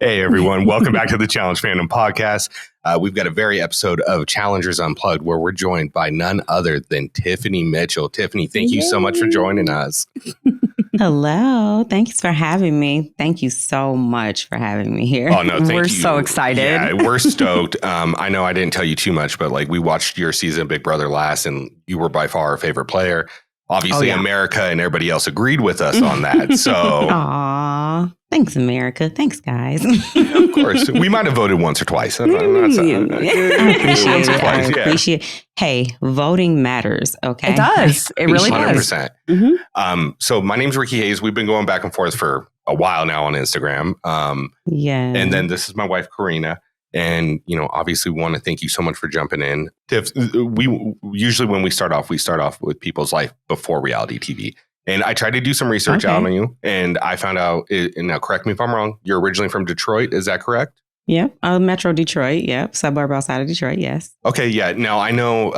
Hey, everyone. Welcome back to the Challenge Fandom Podcast. We've got a very episode of Challengers Unplugged where we're joined by none other than Tiffany Mitchell. Tiffany, thank you so much for joining us. Hello. Thanks for having me. Thank you so much for having me here. Oh, no, thank you. We're so excited. Yeah, we're stoked. I know I didn't tell you too much, but like we watched your season of Big Brother last and you were by far our favorite player. Obviously, America and everybody else agreed with us on that. So, aw, thanks, America. Thanks, guys. Of course, we might have voted once or twice. I appreciate it. I appreciate. Hey, voting matters. Okay, it does. It really 100%. does. Mm-hmm. So my name's Ricky Hayes. We've been going back and forth for a while now on Instagram. And then this is my wife, Corrina. And, you know, obviously we want to thank you so much for jumping in. Tiff, we usually when we start off with people's life before reality TV. And I tried to do some research out on you and I found out, and now correct me if I'm wrong, you're originally from Detroit. Is that correct? Yep. Metro Detroit. Yep. Suburb outside of Detroit. Yes. Okay. Yeah. Now I know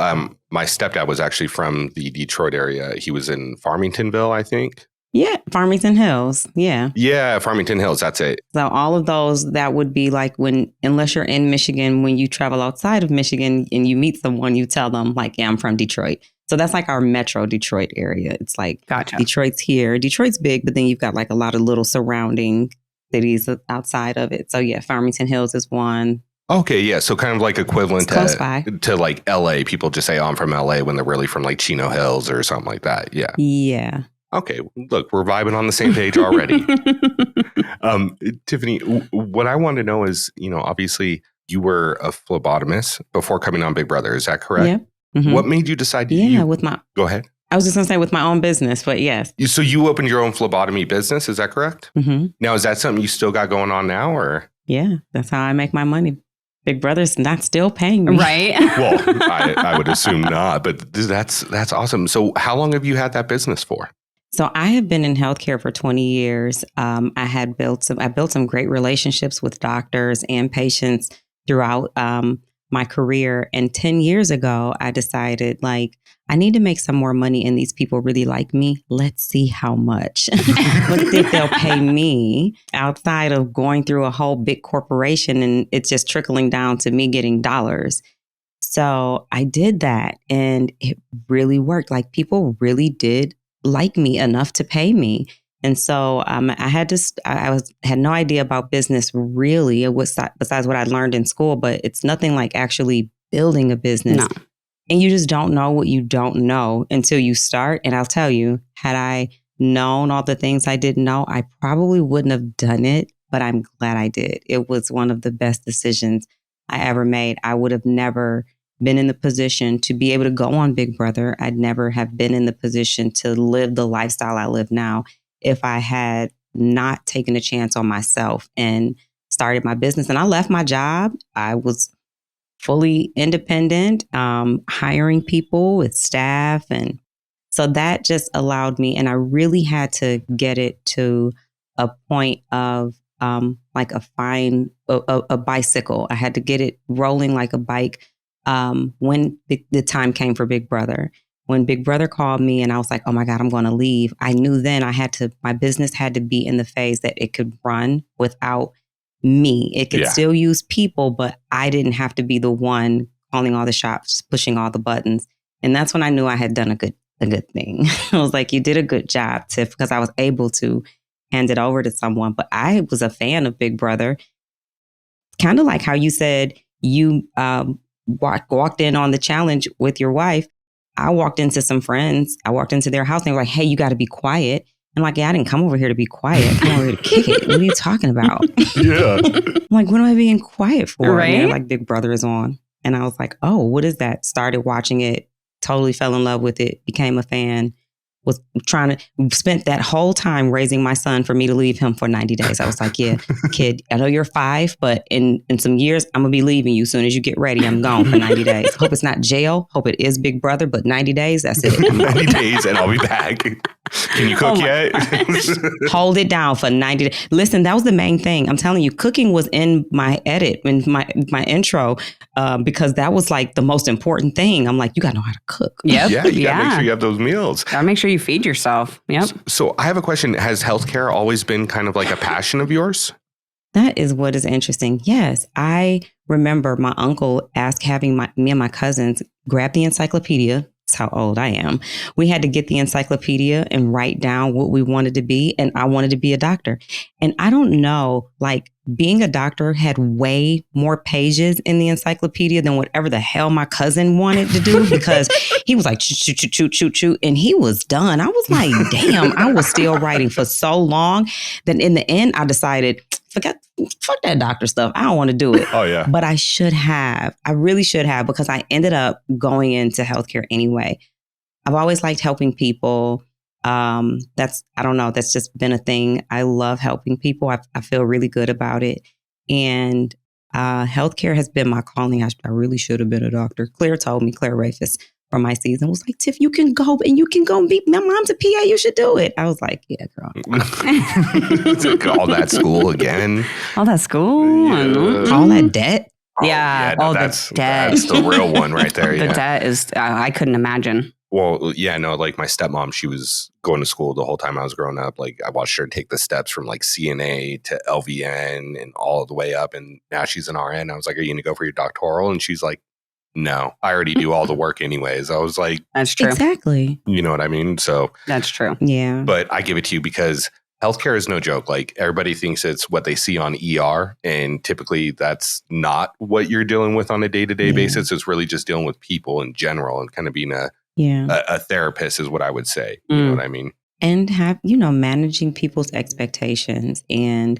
my stepdad was actually from the Detroit area. He was in Farmingtonville, I think. Yeah, Farmington Hills. Yeah. Yeah, Farmington Hills. That's it. So all of those, that would be like unless you're in Michigan, when you travel outside of Michigan and you meet someone, you tell them like, yeah, I'm from Detroit. So that's like our Metro Detroit area. It's like Detroit's here. Detroit's big, but then you've got like a lot of little surrounding cities outside of it. So yeah, Farmington Hills is one. Okay, yeah. So kind of like equivalent to like LA. People just say, oh, I'm from LA when they're really from like Chino Hills or something like that. Yeah. Yeah. Okay, look, we're vibing on the same page already. Tiffany, what I want to know is, you know, obviously you were a phlebotomist before coming on Big Brother. Is that correct? Yep. Mm-hmm. What made you decide to go ahead? I was just going to say with my own business, but yes. So you opened your own phlebotomy business. Is that correct? Mm-hmm. Now, is that something you still got going on now or? Yeah, that's how I make my money. Big Brother's not still paying me. Right. Well, I would assume not, but that's awesome. So how long have you had that business for? So I have been in healthcare for 20 years. I built some great relationships with doctors and patients throughout my career. And 10 years ago, I decided like, I need to make some more money and these people really like me. Let's see how much. Let's see if they'll pay me outside of going through a whole big corporation and it's just trickling down to me getting dollars. So I did that and it really worked. Like people really did like me enough to pay me. And so I had no idea about business really. It was besides what I learned in school, but it's nothing like actually building a business. No. And you just don't know what you don't know until you start. And I'll tell you, had I known all the things I didn't know, I probably wouldn't have done it, but I'm glad I did. It was one of the best decisions I ever made. I would have never been in the position to be able to go on Big Brother. I'd never have been in the position to live the lifestyle I live now if I had not taken a chance on myself and started my business. And I left my job. I was fully independent, hiring people with staff. And so that just allowed me, and I really had to get it to a point of like a bicycle. I had to get it rolling like a bike. When the time came for Big Brother, when Big Brother called me and I was like, oh my God, I'm going to leave. I knew then my business had to be in the phase that it could run without me. It could still use people, but I didn't have to be the one calling all the shots, pushing all the buttons. And that's when I knew I had done a good thing. I was like, you did a good job, Tiff, because I was able to hand it over to someone. But I was a fan of Big Brother. Kind of like how you said you, walked in on the challenge with your wife. I walked into some friends. I walked into their house and they were like, hey, you got to be quiet. I'm like, yeah, I didn't come over here to be quiet. I came over here to kick it. What are you talking about? Yeah. I'm like, what am I being quiet for? Right. And they're like, Big Brother is on. And I was like, oh, what is that? Started watching it, totally fell in love with it, became a fan. Spent that whole time raising my son for me to leave him for 90 days. I was like, yeah, kid, I know you're 5, but in some years, I'm going to be leaving you. As soon as you get ready, I'm gone for 90 days. Hope it's not jail. Hope it is Big Brother, but 90 days, that's it. 90 days and I'll be back. Can you cook yet? Hold it down for 90 days. Listen, that was the main thing. I'm telling you, cooking was in my edit, in my intro, because that was like the most important thing. I'm like, you got to know how to cook. Yep. Yeah, you got to make sure you have those meals. Got to make sure you feed yourself. Yep. So I have a question. Has healthcare always been kind of like a passion of yours? That is what is interesting. Yes, I remember my uncle having me and my cousins grab the encyclopedia. That's how old I am. We had to get the encyclopedia and write down what we wanted to be. And I wanted to be a doctor. And I don't know, like being a doctor had way more pages in the encyclopedia than whatever the hell my cousin wanted to do, because he was like, shoot, shoot, shoot, shoot, shoot. And he was done. I was like, damn, I was still writing for so long. Then in the end, I decided, fuck that doctor stuff. I don't want to do it. Oh, yeah. But I should have. I really should have, because I ended up going into healthcare anyway. I've always liked helping people. I don't know. That's just been a thing. I love helping people. I feel really good about it. And healthcare has been my calling. I really should have been a doctor. Claire Rafis from my season was like, Tiff, you can go and be, my mom's a PA. You should do it. I was like, yeah, girl. All that school again. All that school. Yeah. All that debt. That's the real one right there. The debt is, I couldn't imagine. Well, yeah, no, like my stepmom, she was going to school the whole time I was growing up. Like I watched her take the steps from like CNA to LVN and all the way up. And now she's an RN. I was like, are you going to go for your doctoral? And she's like, no, I already do all the work anyways. I was like, that's true. Exactly. You know what I mean? So that's true. Yeah. But I give it to you because healthcare is no joke. Like everybody thinks it's what they see on ER. And typically that's not what you're dealing with on a day-to-day basis. It's really just dealing with people in general and kind of being a therapist is what I would say. You know what I mean? And managing people's expectations and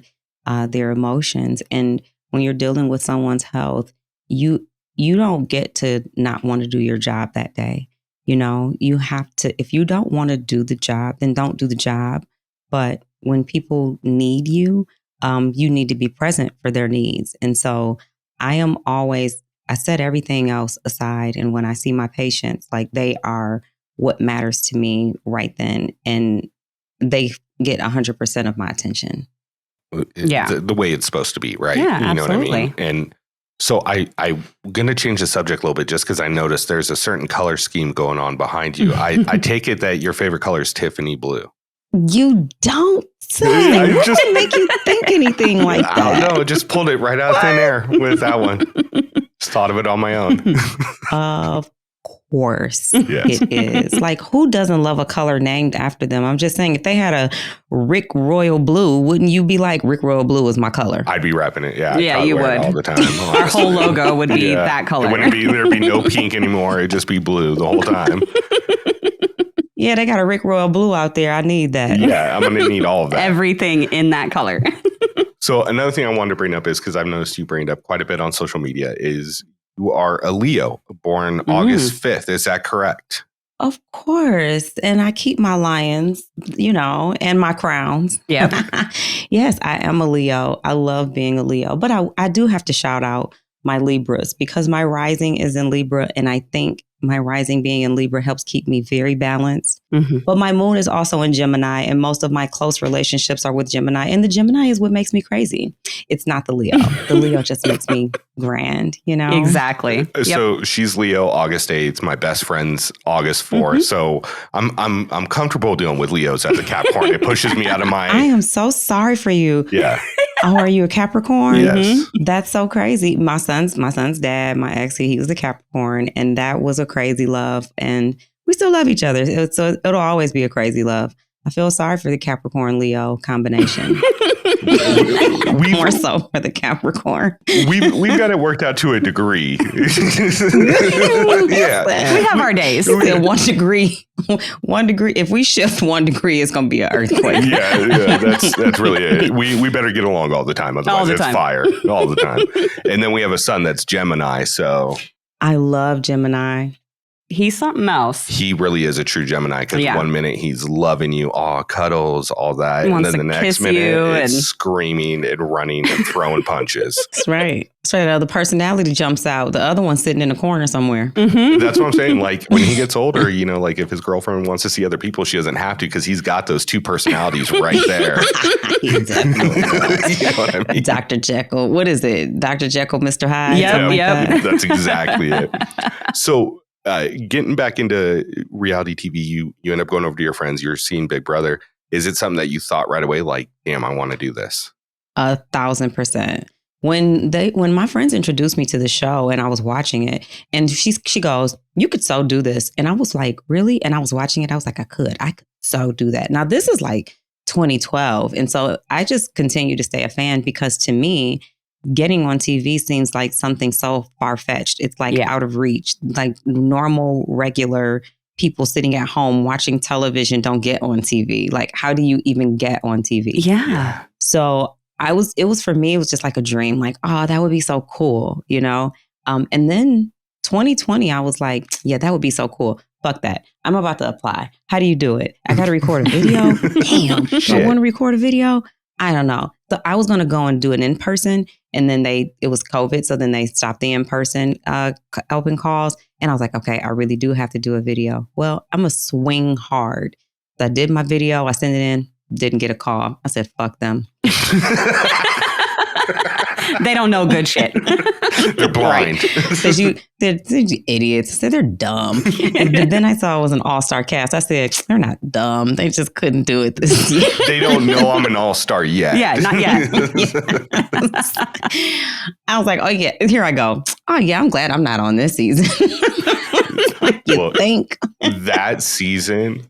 their emotions. And when you're dealing with someone's health, you don't get to not want to do your job that day. You have to, if you don't want to do the job, then don't do the job. But when people need you, you need to be present for their needs. And so I set everything else aside. And when I see my patients, like they are what matters to me right then. And they get 100% of my attention. The way it's supposed to be, right? Yeah, you know absolutely. what I mean? And so I'm going to change the subject a little bit just because I noticed there's a certain color scheme going on behind you. I take it that your favorite color is Tiffany blue. You don't say. I just make you think anything like that. I don't know. Just pulled it right out of thin air with that one. Just thought of it on my own. Of course it is. Like, who doesn't love a color named after them? I'm just saying, if they had a Rick Royal Blue, wouldn't you be like, Rick Royal Blue is my color? I'd be repping it. Yeah. Yeah, you would. All the time. Our whole logo would be that color. There'd be no pink anymore. It'd just be blue the whole time. Yeah, they got a Rick Royal Blue out there. I need that. Yeah, I'm going to need all of that. Everything in that color. So another thing I wanted to bring up is, because I've noticed you bring it up quite a bit on social media, is you are a Leo, born August 5th. Is that correct? Of course. And I keep my lions, and my crowns. Yep. Yes, I am a Leo. I love being a Leo. But I do have to shout out my Libras, because my rising is in Libra. And I think my rising being in Libra helps keep me very balanced. Mm-hmm. But my moon is also in Gemini, and most of my close relationships are with Gemini. And the Gemini is what makes me crazy. It's not the Leo. The Leo just makes me grand, Exactly. So she's Leo, August 8th. My best friend's August 4th. Mm-hmm. So I'm comfortable dealing with Leos as a Capricorn. It pushes me out of my... I am so sorry for you. Yeah. Oh, are you a Capricorn? Yes. Mm-hmm. That's so crazy. My son's dad, my ex, he was a Capricorn, and that was a crazy love. And we still love each other. So it'll always be a crazy love. I feel sorry for the Capricorn Leo combination. More so for the Capricorn. We've got it worked out to a degree. Yeah, we have our days. One degree. If we shift 1 degree, it's going to be an earthquake. Yeah, that's really it. We better get along all the time. Otherwise, it's fire all the time. And then we have a son that's Gemini. So I love Gemini. He's something else. He really is a true Gemini, because 1 minute he's loving you, cuddles, all that. And then the next minute it's screaming and running and throwing punches. That's right. The personality jumps out. The other one's sitting in a corner somewhere. Mm-hmm. That's what I'm saying. Like when he gets older, like if his girlfriend wants to see other people, she doesn't have to, because he's got those 2 personalities right there. He definitely does. You know what I mean? Dr. Jekyll. What is it? Dr. Jekyll, Mr. Hyde? Yep. That's exactly it. So getting back into reality TV, you end up going over to your friends. You're seeing Big Brother. Is it something that you thought right away, like, damn, I want to do this? 1,000%. When my friends introduced me to the show and I was watching it, and she goes, "You could so do this," and I was like, "Really?" And I was watching it. I was like, I could so do that. Now this is like 2012, and so I just continue to stay a fan because to me, getting on TV seems like something so far fetched. It's like out of reach. Like normal, regular people sitting at home watching television don't get on TV. Like, how do you even get on TV? Yeah. So it was for me, it was just like a dream, like, oh, that would be so cool, you know? And then 2020, I was like, yeah, that would be so cool. Fuck that. I'm about to apply. How do you do it? I got to record a video. Damn. Do I want to record a video? I don't know. So I was going to go and do it in person. And then it was COVID. So then they stopped the in-person open calls. And I was like, okay, I really do have to do a video. Well, I'm going to swing hard. So I did my video. I sent it in. Didn't get a call. I said, fuck them. They don't know good shit. They're blind. They're idiots. I said, they're dumb. And then I saw it was an all-star cast. I said, they're not dumb. They just couldn't do it this year. They don't know I'm an all-star yet. Yeah, not yet. I was like, oh, yeah, here I go. Oh, yeah, I'm glad I'm not on this season. Like you think. That season...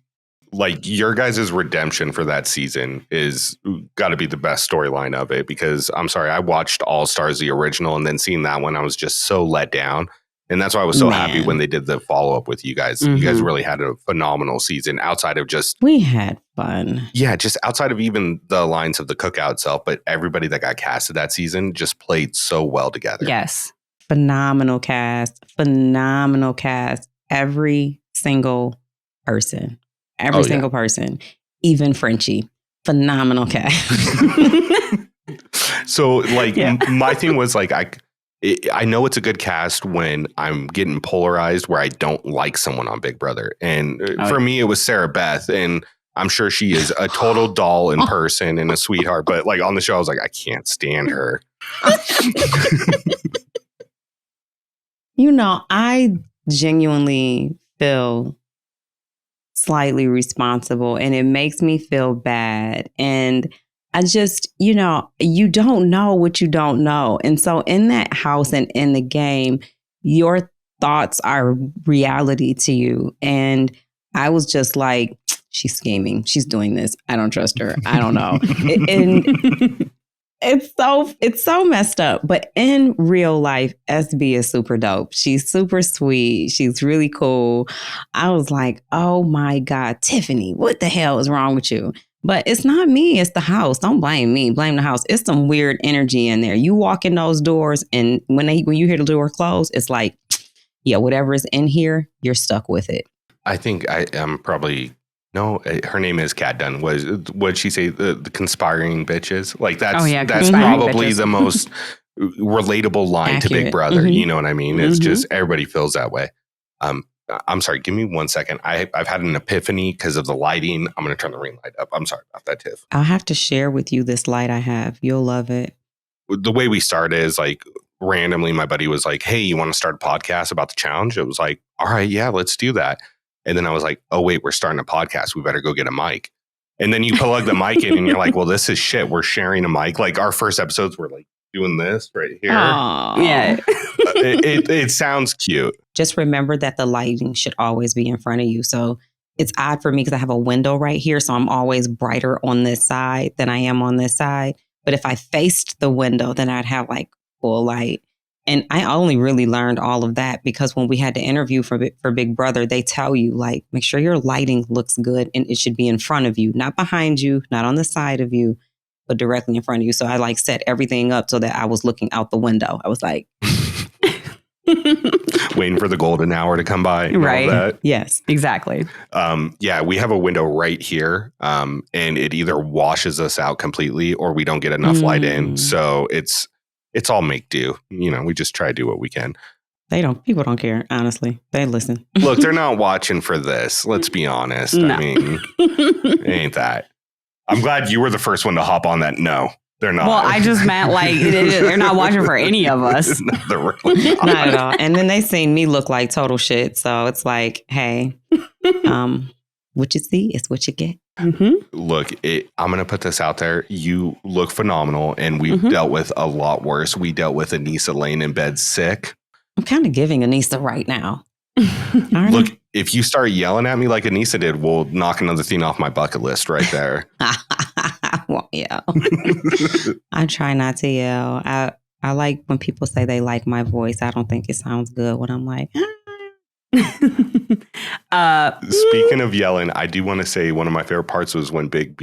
Like your guys' redemption for that season is got to be the best storyline of it, because I'm sorry, I watched All Stars, the original, and then seeing that one, I was just so let down. And that's why I was so happy when they did the follow up with you guys. Mm-hmm. You guys really had a phenomenal season outside of just... We had fun. Yeah, just outside of even the lines of the Cookout itself. But everybody that got casted that season just played so well together. Yes. Phenomenal cast. Phenomenal cast. Every single person. Every single person, even Frenchie, phenomenal cast. So, like, my thing was like, I know it's a good cast when I'm getting polarized where I don't like someone on Big Brother, and for me, it was Sarah Beth, and I'm sure she is a total doll in person and a sweetheart, but like on the show, I was like, I can't stand her. You know, I genuinely feel slightly responsible, and it makes me feel bad. And I just, you know, you don't know what you don't know. And so in that house and in the game, your thoughts are reality to you. And I was just like, she's scheming. She's doing this. I don't trust her. I don't know. And it's so messed up. But in real life, SB is super dope. She's super sweet. She's really cool. I was like, oh my God, Tiffany, what the hell is wrong with you? But it's not me. It's the house. Don't blame me. Blame the house. It's some weird energy in there. You walk in those doors, and when you hear the door close, it's like, yeah, whatever is in here, you're stuck with it. I think I am probably... No, her name is Kat Dunn. What'd she say? The conspiring bitches? Like that's probably the most relatable line to Big Brother. Mm-hmm. You know what I mean? It's just everybody feels that way. I'm sorry. Give me 1 second. I've had an epiphany because of the lighting. I'm going to turn the ring light up. I'm sorry about that, Tiff. I'll have to share with you this light I have. You'll love it. The way we started is like randomly my buddy was like, hey, you want to start a podcast about the challenge? It was like, all right, yeah, let's do that. And then I was like, oh, wait, we're starting a podcast. We better go get a mic. And then you plug the mic in and you're like, well, this is shit. We're sharing a mic. Like our first episodes were like doing this right here. Aww. Yeah. It sounds cute. Just remember that the lighting should always be in front of you. So it's odd for me because I have a window right here. So I'm always brighter on this side than I am on this side. But if I faced the window, then I'd have like full light. And I only really learned all of that because when we had to interview for Big Brother, they tell you, like, make sure your lighting looks good and it should be in front of you, not behind you, not on the side of you, but directly in front of you. So I like set everything up so that I was looking out the window. I was like... waiting for the golden hour to come by. Right. All that. Yes, exactly. Yeah, we have a window right here and it either washes us out completely or we don't get enough light in. So it's all make do. You know, we just try to do what we can. People don't care, honestly. They listen. Look, they're not watching for this. Let's be honest. No. I mean, it ain't that. I'm glad you were the first one to hop on that. No, they're not. Well, I just meant like they're not watching for any of us. No, they're really not. Not at all. And then they seen me look like total shit. So it's like, hey, what you see is what you get. Look, I'm going to put this out there. You look phenomenal, and we've dealt with a lot worse. We dealt with Anissa laying in bed sick. I'm kind of giving Anissa right now. Look, if you start yelling at me like Anissa did, we'll knock another thing off my bucket list right there. I won't yell. I try not to yell. I like when people say they like my voice. I don't think it sounds good when I'm like... Speaking of yelling, I do want to say one of my favorite parts was when Big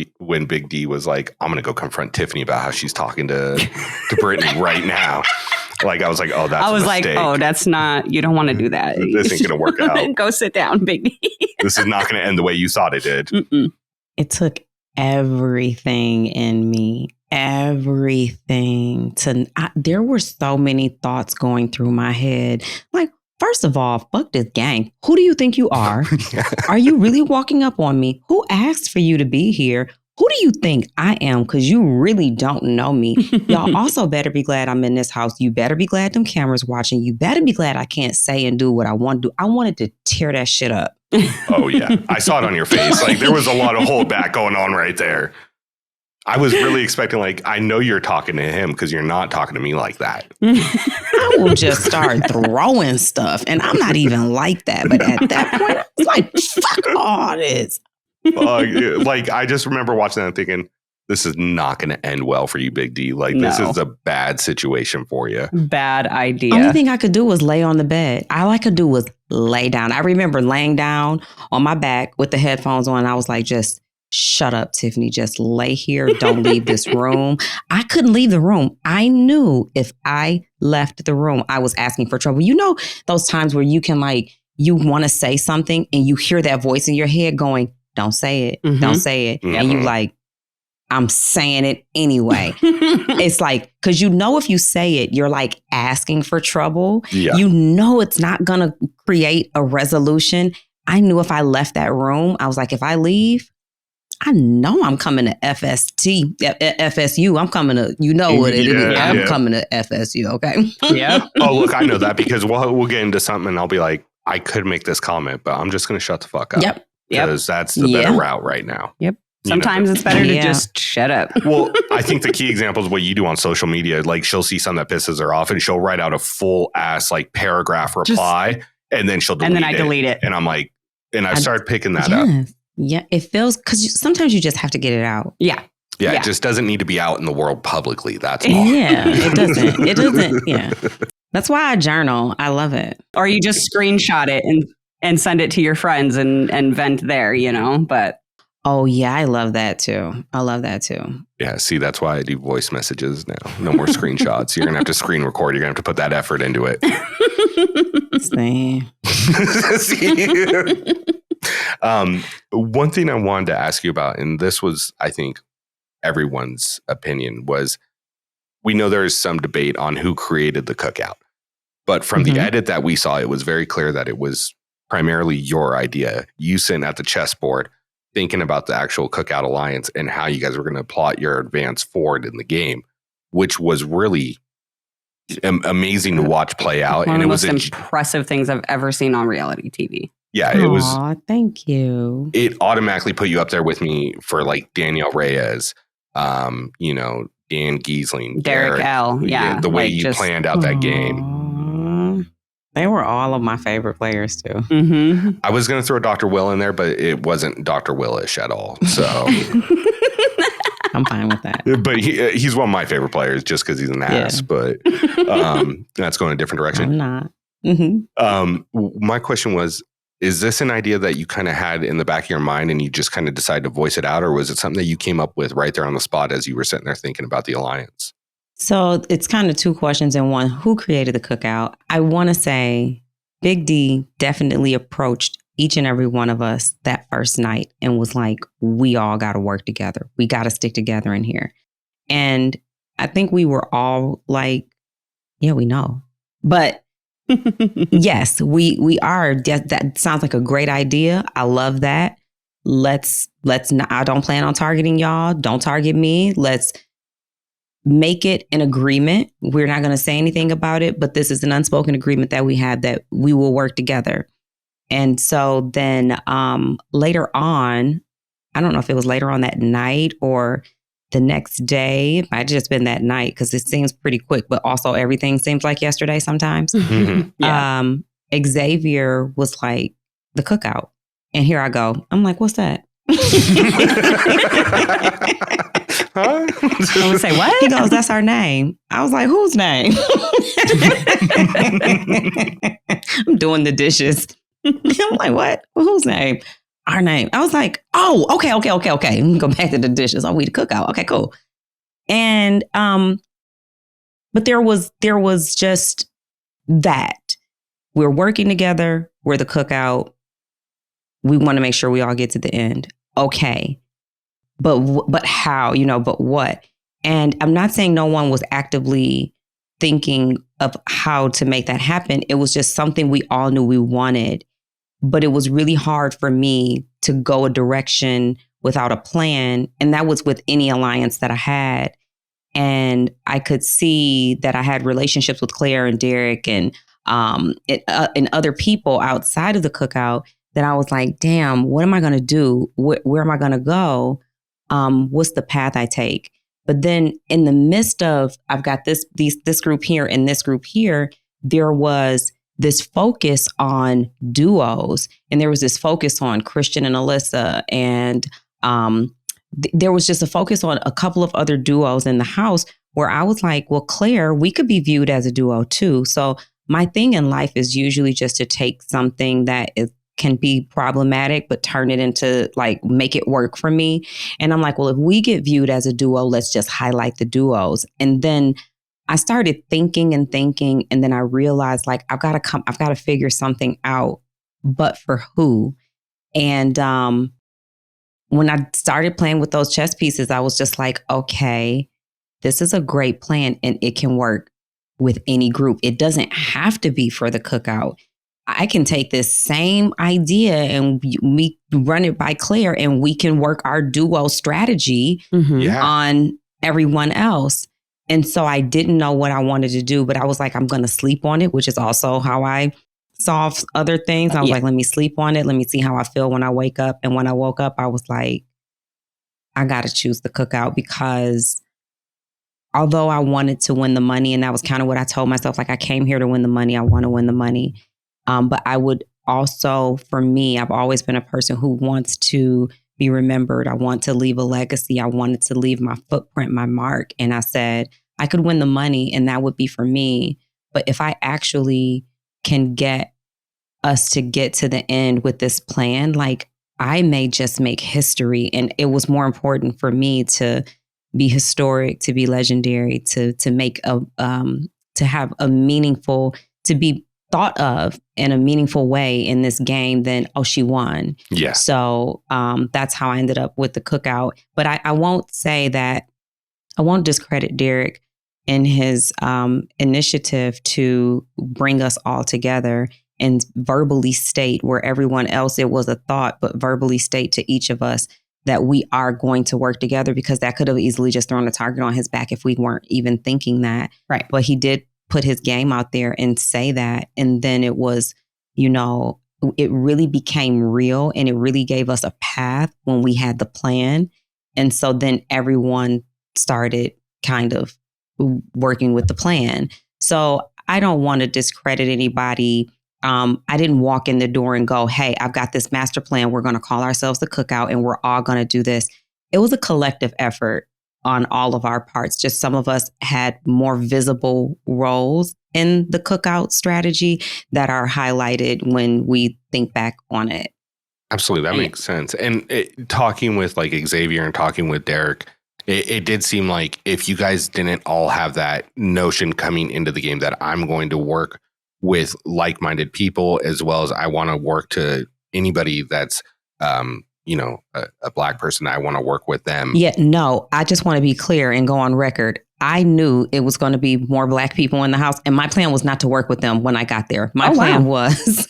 D was like, I'm going to go confront Tiffany about how she's talking to Brittany right now. Like, I was like, oh, that's a mistake. Like, oh, that's not, you don't want to do that. This ain't going to work out. Go sit down, Big D. This is not going to end the way you thought it did. It took everything in me, everything there were so many thoughts going through my head. Like, first of all, fuck this gang. Who do you think you are? Are you really walking up on me? Who asked for you to be here? Who do you think I am? Because you really don't know me. Y'all also better be glad I'm in this house. You better be glad them cameras watching. You better be glad I can't say and do what I want to do. I wanted to tear that shit up. Oh, yeah. I saw it on your face. Like, there was a lot of holdback going on right there. I was really expecting, like, I know you're talking to him because you're not talking to me like that. I will just start throwing stuff. And I'm not even like that. But at that point, it's like, fuck all this. Like, I just remember watching that and thinking, this is not going to end well for you, Big D. Like, this is a bad situation for you. Bad idea. Only thing I could do was lay on the bed. All I could do was lay down. I remember laying down on my back with the headphones on. I was like, just shut up, Tiffany. Just lay here. Don't leave this room. I couldn't leave the room. I knew if I left the room, I was asking for trouble. You know, those times where you can, like, you want to say something and you hear that voice in your head going, don't say it. Don't say it. And you like, I'm saying it anyway. It's like, because you know, if you say it, you're like asking for trouble. Yeah. You know, it's not going to create a resolution. I knew if I left that room, I was like, if I leave, I know I'm coming to FSU. I'm coming to, you know what it is. I'm coming to FSU. Okay. Yeah. Oh, look, I know that because we'll get into something and I'll be like, I could make this comment, but I'm just going to shut the fuck up. Yep. Because that's the better route right now. Yep. Sometimes it's better to just shut up. Well, I think the key example is what you do on social media. Like, she'll see something that pisses her off and she'll write out a full ass like paragraph reply and then she'll delete it. And then I delete it. And I'm like, and I started picking that up. Yeah, it feels, because sometimes you just have to get it out. Yeah. Yeah, it just doesn't need to be out in the world publicly. That's all. Yeah, it doesn't. It doesn't. Yeah. That's why I journal. I love it. Or you just screenshot it and send it to your friends and vent there, you know, but. Oh, yeah, I love that too. Yeah, see, that's why I do voice messages now. No more screenshots. You're going to have to screen record. You're going to have to put that effort into it. Same. One thing I wanted to ask you about, and this was, I think, everyone's opinion, was we know there's some debate on who created the cookout. But from the edit that we saw, it was very clear that it was primarily your idea. You sitting at the chessboard thinking about the actual Cookout Alliance and how you guys were going to plot your advance forward in the game, which was really amazing to watch play out. One and of it the was most impressive things I've ever seen on reality TV. Yeah, it was. Thank you. It automatically put you up there with me for like Danielle Reyes, you know, Dan Giesling, Derek L. Yeah, the way you planned out that game. They were all of my favorite players too. I was going to throw Dr. Will in there, but it wasn't Dr. Willish at all. So I'm fine with that. But he's one of my favorite players just because he's an ass. But that's going a different direction. I'm not. My question was, is this an idea that you kind of had in the back of your mind and you just kind of decided to voice it out? Or was it something that you came up with right there on the spot as you were sitting there thinking about the alliance? So it's kind of two questions in one. Who created the cookout? I want to say Big D definitely approached each and every one of us that first night and was like, we all got to work together. We got to stick together in here. And I think we were all like, yeah, we know. But yes, we are. That sounds like a great idea. I love that. Let's not, I don't plan on targeting y'all. Don't target me. Let's make it an agreement. We're not going to say anything about it, but this is an unspoken agreement that we have that we will work together. And so then later on, I don't know if it was later on that night or the next day. It might have just been that night because it seems pretty quick, but also everything seems like yesterday sometimes. Yeah. Xavier was like, the cookout. And here I go. I'm like, what's that? I would say, what? He goes, that's our name. I was like, whose name? I'm doing the dishes. I'm like, what? Well, whose name? Our name. I was like, oh, okay. Go back to the dishes. Oh, we the cookout. Okay, cool. And but there was just that. We're working together. We're the cookout. We want to make sure we all get to the end. Okay. But how, but what? And I'm not saying no one was actively thinking of how to make that happen. It was just something we all knew we wanted. But it was really hard for me to go a direction without a plan. And that was with any alliance that I had. And I could see that I had relationships with Claire and Derek and other people outside of the cookout that I was like, damn, what am I going to do? Where am I going to go? What's the path I take? But then in the midst of, I've got this group here and this group here, there was this focus on duos. And there was this focus on Christian and Alyssa. And there was just a focus on a couple of other duos in the house where I was like, well, Claire, we could be viewed as a duo too. So my thing in life is usually just to take something that can be problematic, but turn it into make it work for me. And I'm like, well, if we get viewed as a duo, let's just highlight the duos. And then I started thinking, and then I realized I've got to figure something out, but for who? And when I started playing with those chess pieces, I was just like, okay, this is a great plan and it can work with any group. It doesn't have to be for the cookout. I can take this same idea and we run it by Claire and we can work our duo strategy on everyone else. And so I didn't know what I wanted to do, but I was like, I'm going to sleep on it, which is also how I solve other things. I was like, let me sleep on it. Let me see how I feel when I wake up. And when I woke up, I was like, I got to choose the cookout because although I wanted to win the money, and that was kind of what I told myself, I came here to win the money. I want to win the money. But I would also, for me, I've always been a person who wants to be remembered. I want to leave a legacy. I wanted to leave my footprint, my mark. And I said, I could win the money and that would be for me. But if I actually can get us to get to the end with this plan, I may just make history. And it was more important for me to be historic, to be legendary, to make to have a meaningful, to be thought of in a meaningful way in this game than, oh, she won. Yeah. So that's how I ended up with the cookout. But I won't say that, I won't discredit Derek in his initiative to bring us all together and verbally state where everyone else, it was a thought, but verbally state to each of us that we are going to work together, because that could have easily just thrown a target on his back if we weren't even thinking that. Right. But he did put his game out there and say that. And then it was, it really became real and it really gave us a path when we had the plan. And so then everyone started kind of working with the plan. So I don't want to discredit anybody. I didn't walk in the door and go, hey, I've got this master plan. We're going to call ourselves the Cookout and we're all going to do this. It was a collective effort on all of our parts. Just some of us had more visible roles in the Cookout strategy that are highlighted when we think back on it. Absolutely. That makes sense. And talking with Xavier and talking with Derek, it did seem like if you guys didn't all have that notion coming into the game that I'm going to work with like-minded people, as well as I want to work to anybody that's, a Black person, I want to work with them. Yeah, no, I just want to be clear and go on record. I knew it was going to be more Black people in the house, and my plan was not to work with them when I got there. My plan was,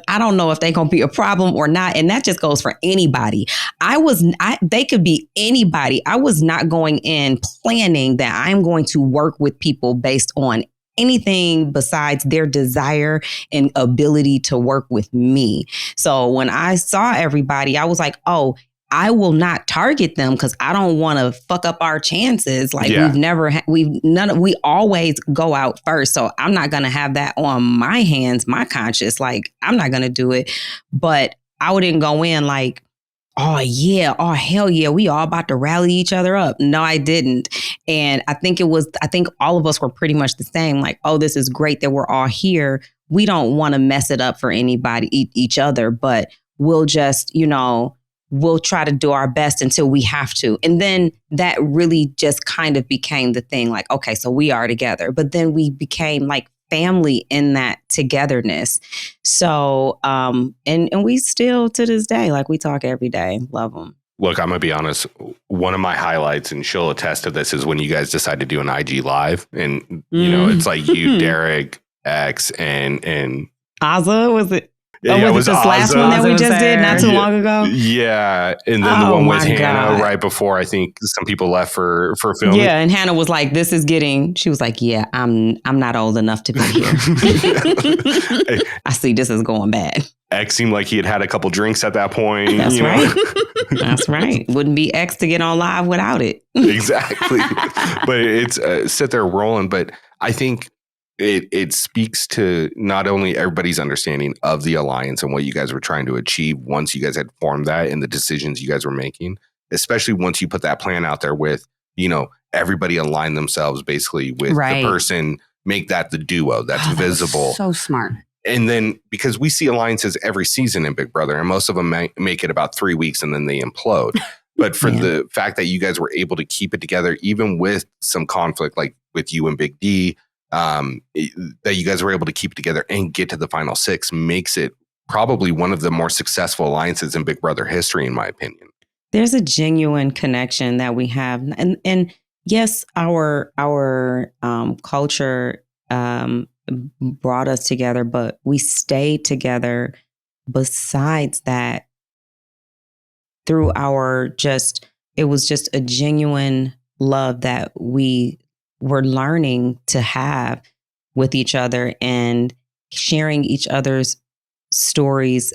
I don't know if they're going to be a problem or not, and that just goes for anybody. They could be anybody. I was not going in planning that I'm going to work with people based on anything besides their desire and ability to work with me. So when I saw everybody, I was like, oh, I will not target them because I don't want to fuck up our chances. Like we always go out first. So I'm not going to have that on my hands, my conscience. Like I'm not going to do it. But I wouldn't go in like, oh yeah, oh hell yeah, we all about to rally each other up. No, I didn't. And I think all of us were pretty much the same. Like, oh, this is great that we're all here. We don't want to mess it up for anybody, each other, but we'll just, we'll try to do our best until we have to. And then that really just kind of became the thing. Like, okay, so we are together. But then we became like family in that togetherness. So, and we still to this day, like we talk every day. Love them. Look, I'm going to be honest. One of my highlights, and she'll attest to this, is when you guys decide to do an IG live. And, it's like you, Derek, X, and Azza, was it? Yeah, it was this last one that we just did not too long ago? Yeah. And then the one with Hannah right before, I think some people left for filming. Yeah. And Hannah was like, she was like, yeah, I'm not old enough to be here. I see this is going bad. X seemed like he had a couple drinks at that point. That's right. That's right. Wouldn't be X to get on live without it. Exactly. But it's sit there rolling. But I think it speaks to not only everybody's understanding of the alliance and what you guys were trying to achieve once you guys had formed that and the decisions you guys were making, especially once you put that plan out there with, everybody align themselves basically with the person, make that the duo that's visible. So smart. And then because we see alliances every season in Big Brother, and most of them make it about 3 weeks and then they implode. But for the fact that you guys were able to keep it together, even with some conflict, like with you and Big D, that you guys were able to keep it together and get to the final 6 makes it probably one of the more successful alliances in Big Brother history, in my opinion. There's a genuine connection that we have. And yes, our culture brought us together, but we stayed together besides that through it was just a genuine love that we were learning to have with each other and sharing each other's stories,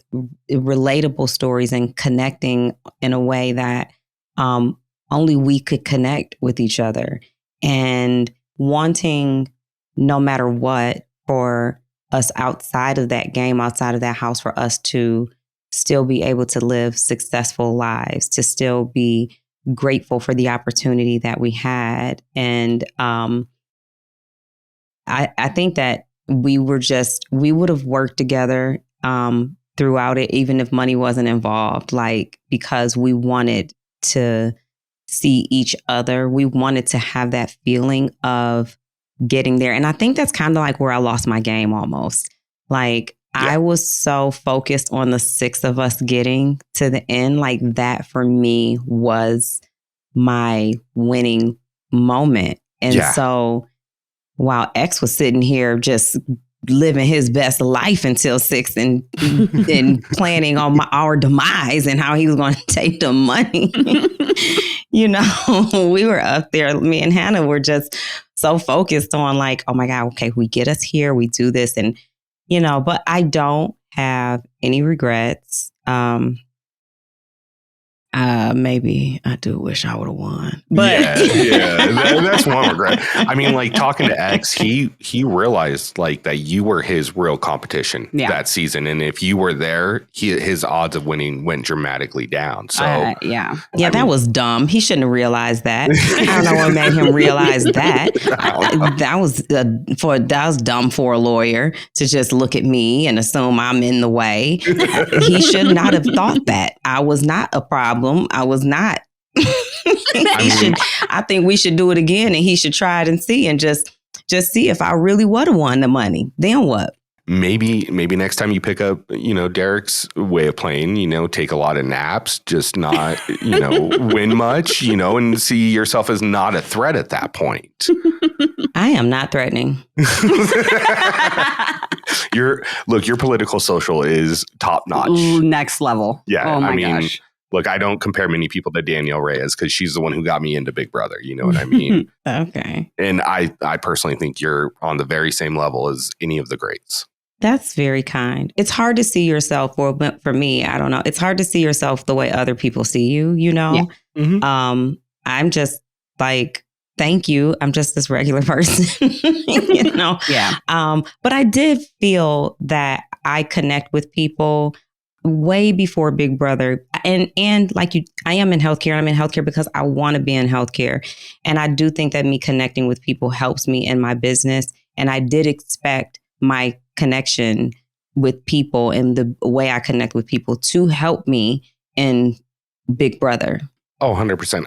relatable stories, and connecting in a way that only we could connect with each other, and wanting, no matter what, for us outside of that game, outside of that house, for us to still be able to live successful lives, to still be grateful for the opportunity that we had. And I think that we would have worked together throughout it, even if money wasn't involved, like, because we wanted to see each other. We wanted to have that feeling of getting there. And I think that's kind of like where I lost my game almost. Like, I was so focused on the 6 of us getting to the end. Like, that for me was my winning moment. And so while X was sitting here just living his best life until 6 and planning on our demise and how he was going to take the money, we were up there. Me and Hannah were just so focused on like, oh my God, okay, we get us here, we do this. And, but I don't have any regrets. Maybe I do wish I would have won, but that's one regret. I mean, like, talking to X, he realized like that you were his real competition that season, and if you were there, his odds of winning went dramaticly down. So that was dumb. He shouldn't have realized that. I don't know what made him realize that. That was dumb for a lawyer to just look at me and assume I'm in the way. He should not have thought that. I was not a problem. I was not. I think we should do it again, and he should try it and see, and just see if I really would have won the money. Then what? Maybe next time you pick up, Derek's way of playing, take a lot of naps, just not, win much, and see yourself as not a threat at that point. I am not threatening. Your political social is top notch. Ooh, next level. Yeah. Oh my gosh. look, I don't compare many people to Danielle Reyes because she's the one who got me into Big Brother. You know what I mean? Okay. And I personally think you're on the very same level as any of the greats. That's very kind. It's hard to see yourself, or for me, I don't know. It's hard to see yourself the way other people see you, you know? Yeah. Mm-hmm. I'm just like, thank you. I'm just this regular person, you know? Yeah. But I did feel that I connect with people way before Big Brother. And like you, I am in healthcare. I'm in healthcare because I want to be in healthcare. And I do think that me connecting with people helps me in my business. And I did expect my connection with people and the way I connect with people to help me in Big Brother. Oh, 100%.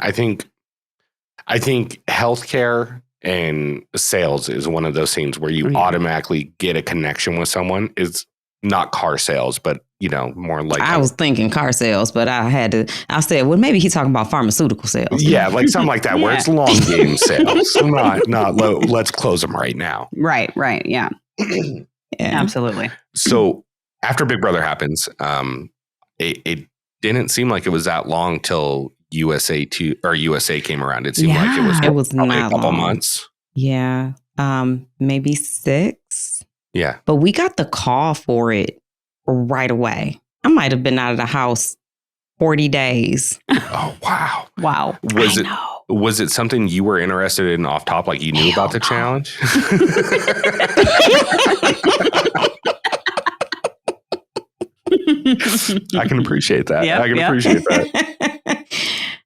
I think healthcare and sales is one of those things where you automatically get a connection with someone. It's not car sales, but, you know, more like... I was thinking car sales, but I said, well, maybe he's talking about pharmaceutical sales. Yeah, like something like that, where it's long game sales, not low, let's close them right now. Right, yeah. Absolutely. So after Big Brother happens, it didn't seem like it was that long till USA came around. It seemed like it was probably a couple months. Yeah, maybe 6. Yeah, but we got the call for it right away. I might have been out of the house 40 days. Oh wow! Wow. Was it something you were interested in off top? Like you knew about the challenge? I can appreciate that. Yep, I can appreciate that.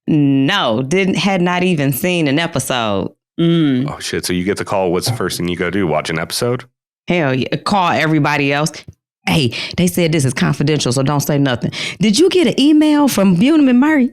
No, had not even seen an episode. Oh shit! So you get the call. What's the first thing you go do? Watch an episode? Hell yeah! Call everybody else. Hey, they said this is confidential, so don't say nothing. Did you get an email from Bunham and Murray?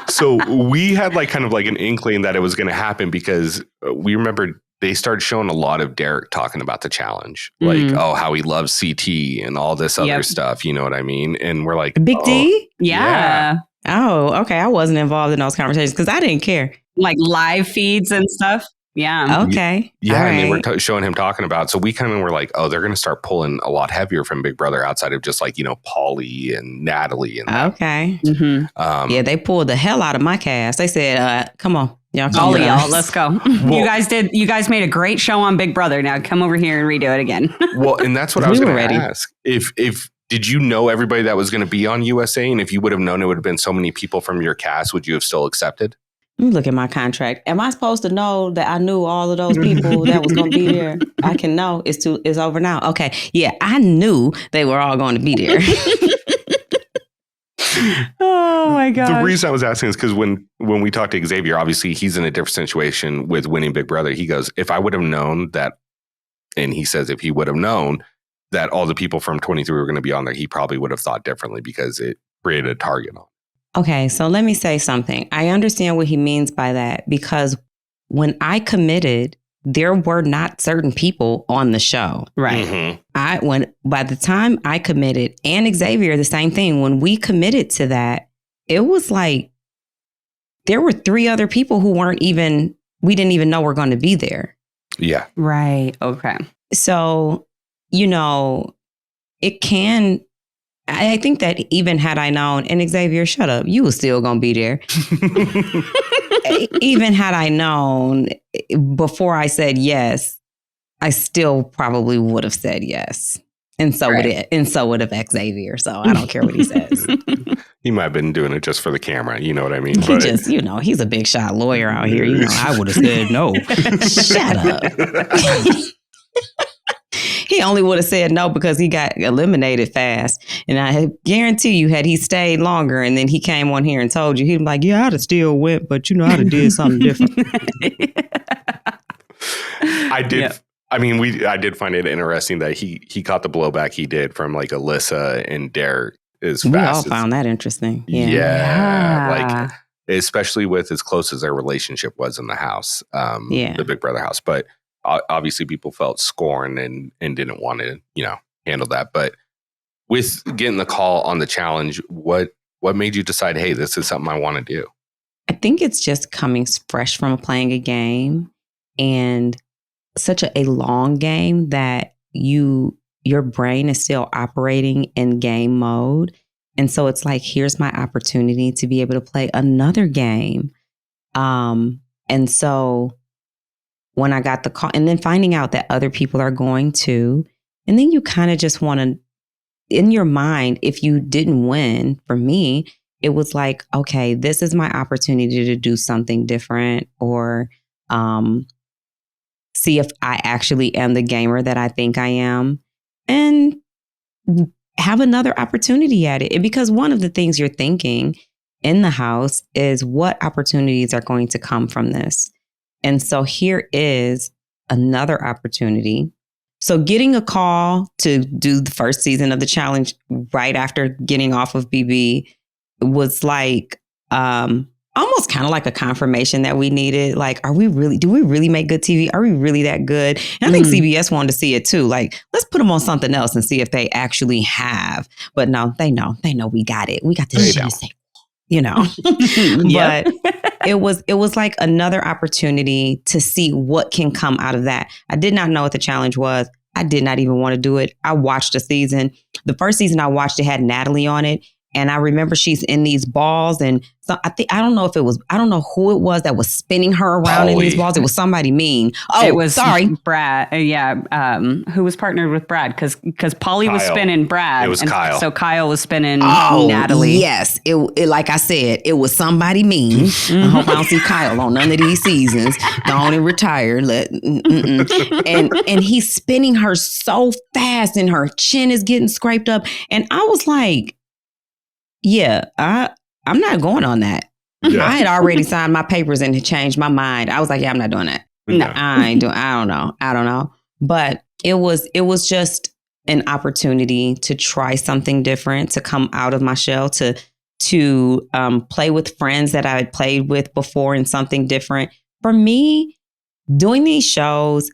So we had like kind of like an inkling that it was going to happen because we remember they started showing a lot of Derek talking about the challenge, like, oh, how he loves CT and all this other stuff. You know what I mean? And we're like, Big D? Yeah. Oh, okay. I wasn't involved in those conversations because I didn't care. Like live feeds and stuff. Yeah. Okay. Yeah. And they were showing him talking about. So we kind of were like, oh, they're going to start pulling a lot heavier from Big Brother outside of just like, you know, Pauly and Natalie. And okay. Yeah, they pulled the hell out of my cast. They said, come on. All of y'all, let's go. Well, you guys made a great show on Big Brother. Now come over here and redo it again. Well, and that's what I was going to ask. If did you know everybody that was going to be on USA? And if you would have known it would have been so many people from your cast, would you have still accepted? Let me look at my contract. Am I supposed to know that I knew all of those people that was going to be there? I can know. It's over now. Okay. Yeah, I knew they were all going to be there. Oh my God. The reason I was asking is because when we talked to Xavier, obviously he's in a different situation with winning Big Brother. He goes, if I would have known that, and he says if he would have known that all the people from 23 were going to be on there, he probably would have thought differently because it created a target on. Okay, so let me say something. I understand what he means by that because when I committed, there were not certain people on the show. Right. Mm-hmm. By the time I committed, and Xavier, the same thing, when we committed to that, it was like there were 3 other people who we didn't even know were going to be there. Yeah. Right. Okay. So, you know, I think that even had I known, and Xavier, shut up, you were still going to be there. Even had I known before I said yes, I still probably would have said yes. And so would have Xavier. So I don't care what he says. He might have been doing it just for the camera. You know what I mean? He just, he's a big shot lawyer out here. I would have said no. Shut up. He only would have said no because he got eliminated fast. And I guarantee you, had he stayed longer and then he came on here and told you, he'd be like, yeah, I'd have still went, but I'd have did something different. I did. Yeah. I mean, I did find it interesting that he caught the blowback he did from like Alyssa and Derek as fast. We all found that interesting. Yeah. Like, especially with as close as their relationship was in the house, the Big Brother house. But obviously people felt scorned and didn't want to, handle that. But with getting the call on the challenge, what made you decide, hey, this is something I want to do? I think it's just coming fresh from playing a game and such a long game that you your brain is still operating in game mode. And so it's like, here's my opportunity to be able to play another game. And so when I got the call, and then finding out that other people are going to, and then you kind of just want to, in your mind, if you didn't win, for me, it was like, okay, this is my opportunity to do something different, or see if I actually am the gamer that I think I am, and have another opportunity at it. And because one of the things you're thinking in the house is, what opportunities are going to come from this? And so here is another opportunity. So getting a call to do the first season of the challenge right after getting off of BB was like almost kind of like a confirmation that we needed. Like, do we really make good TV? Are we really that good? And I think CBS wanted to see it too. Like, let's put them on something else and see if they actually have. But no, they know we got it. We got this shit, you know. But it was like another opportunity to see what can come out of that. I did not know what the challenge was. I did not even want to do it. I watched a season. The first season I watched, it had Natalie on it. And I remember she's in these balls, and so I don't know who it was that was spinning her around in these balls. It was somebody mean. Oh, it was Brad. Who was partnered with Brad? Because Polly was spinning Brad. It was Kyle. So Kyle was spinning Natalie. Yes, it like I said, it was somebody mean. I hope I don't see Kyle on none of these seasons. Go on and retire. And he's spinning her so fast, and her chin is getting scraped up, and I was like, yeah, I'm not going on that. Yeah. I had already signed my papers and had changed my mind. I was like, yeah, I'm not doing that. No, I ain't doing. I don't know. But it was just an opportunity to try something different, to come out of my shell, to play with friends that I had played with before in something different. For me, doing these shows,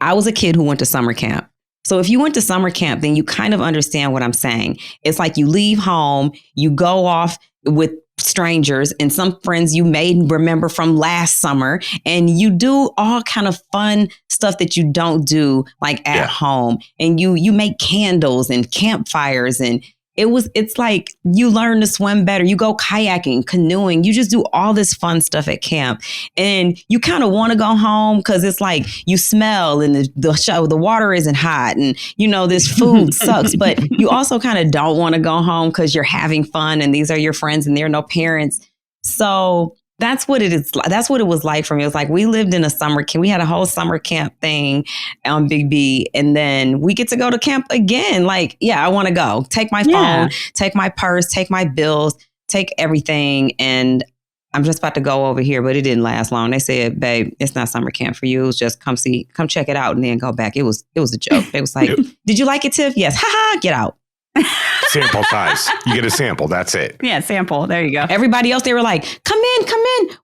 I was a kid who went to summer camp. So if you went to summer camp, then you kind of understand what I'm saying. It's like you leave home, you go off with strangers and some friends you may remember from last summer, and you do all kind of fun stuff that you don't do like at home. And you make candles and campfires, and it's like you learn to swim better. You go kayaking, canoeing. You just do all this fun stuff at camp. And you kind of want to go home because it's like you smell, and the water isn't hot, and this food sucks. But you also kind of don't want to go home because you're having fun, and these are your friends, and there are no parents. So that's what it is. That's what it was like for me. It was like we lived in a summer camp. We had a whole summer camp thing on Big B. And then we get to go to camp again. Like, yeah, I want to go. Take my phone, take my purse, take my bills, take everything. And I'm just about to go over here, but it didn't last long. They said, babe, it's not summer camp for you. It was just come check it out and then go back. It was a joke. It was like, did you like it, Tiff? Yes. Ha ha, get out. Sample size. You get a sample. That's it. Yeah, sample. There you go. Everybody else, they were like, come in.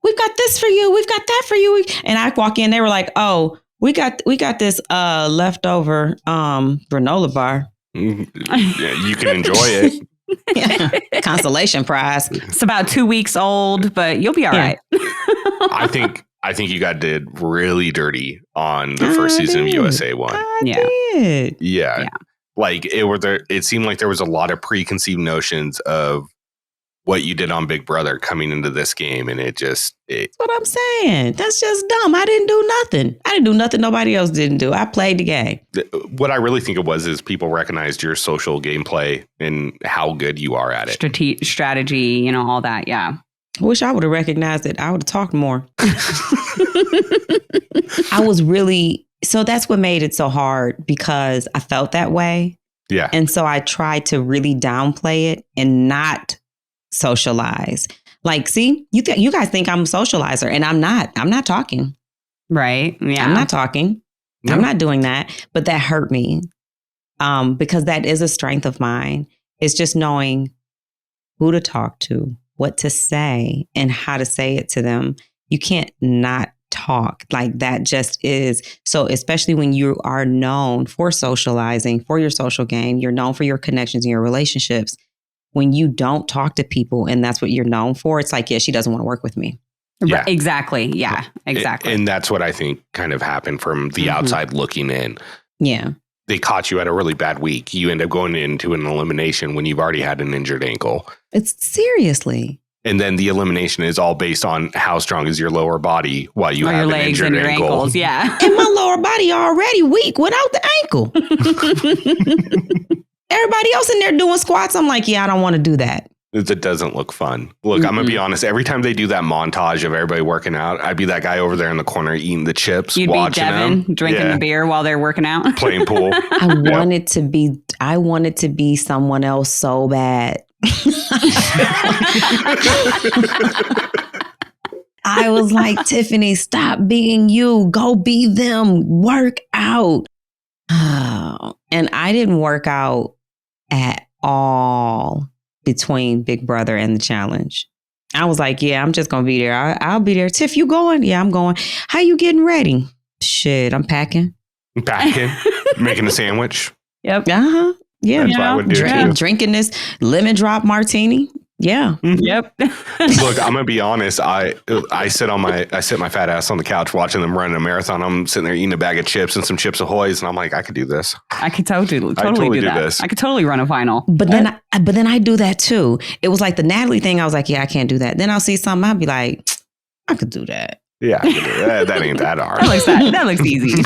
We've got this for you. We've got that for you. And I walk in, they were like, oh, we got this leftover granola bar. Yeah, you can enjoy it. Yeah. Consolation prize. It's about 2 weeks old, but you'll be all right. I think you did really dirty on the first season of USA 1. I did. Yeah. Like it seemed like there was a lot of preconceived notions of what you did on Big Brother coming into this game. And that's what I'm saying. That's just dumb. I didn't do nothing. I didn't do nothing nobody else didn't do. I played the game. What I really think it was is people recognized your social gameplay and how good you are at it. Strategy, all that. Yeah. I wish I would have recognized it. I would have talked more. So that's what made it so hard, because I felt that way. Yeah. And so I tried to really downplay it and not socialize. Like, see, you guys think I'm a socializer, and I'm not. I'm not talking. Right. Yeah. I'm not talking. No. I'm not doing that. But that hurt me because that is a strength of mine. It's just knowing who to talk to, what to say, and how to say it to them. You can't not talk. Like, that just is. So especially when you are known for socializing, for your social game, you're known for your connections and your relationships. When you don't talk to people and that's what you're known for, it's like, yeah, she doesn't want to work with me. Yeah. Right, exactly. Yeah, exactly. And that's what I think kind of happened from the outside looking in. Yeah. they caught you at a really bad week, you end up going into an elimination when you've already had an injured ankle. It's seriously. And then the elimination is all based on how strong is your lower body while you have your an legs injured and your ankle. ankles. Yeah. And my lower body already weak without the ankle. Everybody else in there doing squats. I'm like, yeah, I don't want to do that. It doesn't look fun. Look, I'm going to be honest. Every time they do that montage of everybody working out, I'd be that guy over there in the corner eating the chips, You'd watching be Devin, them. drinking the beer while they're working out. Playing pool. I wanted to be someone else so bad. I was like, Tiffany, stop being you. Go be them. Work out. And I didn't work out at all between Big Brother and the challenge. I was like, yeah, I'm just going to be there. I'll be there. Tiff, you going? Yeah, I'm going. How you getting ready? Shit, I'm packing. Making a sandwich. Yep. Uh-huh. Yeah. That's what I would do. Drinking this lemon drop martini. Yeah. Yep. Look, I'm gonna be honest. I sit my fat ass on the couch watching them run a marathon. I'm sitting there eating a bag of chips and some Chips Ahoy's, and I'm like, I could do this. I could totally do that. This. I could totally run a final. But then I do that too. It was like the Natalie thing. I was like, yeah, I can't do that. Then I'll see something. I'll be like, I could do that. Yeah, I could do that. That ain't that hard. That looks easy.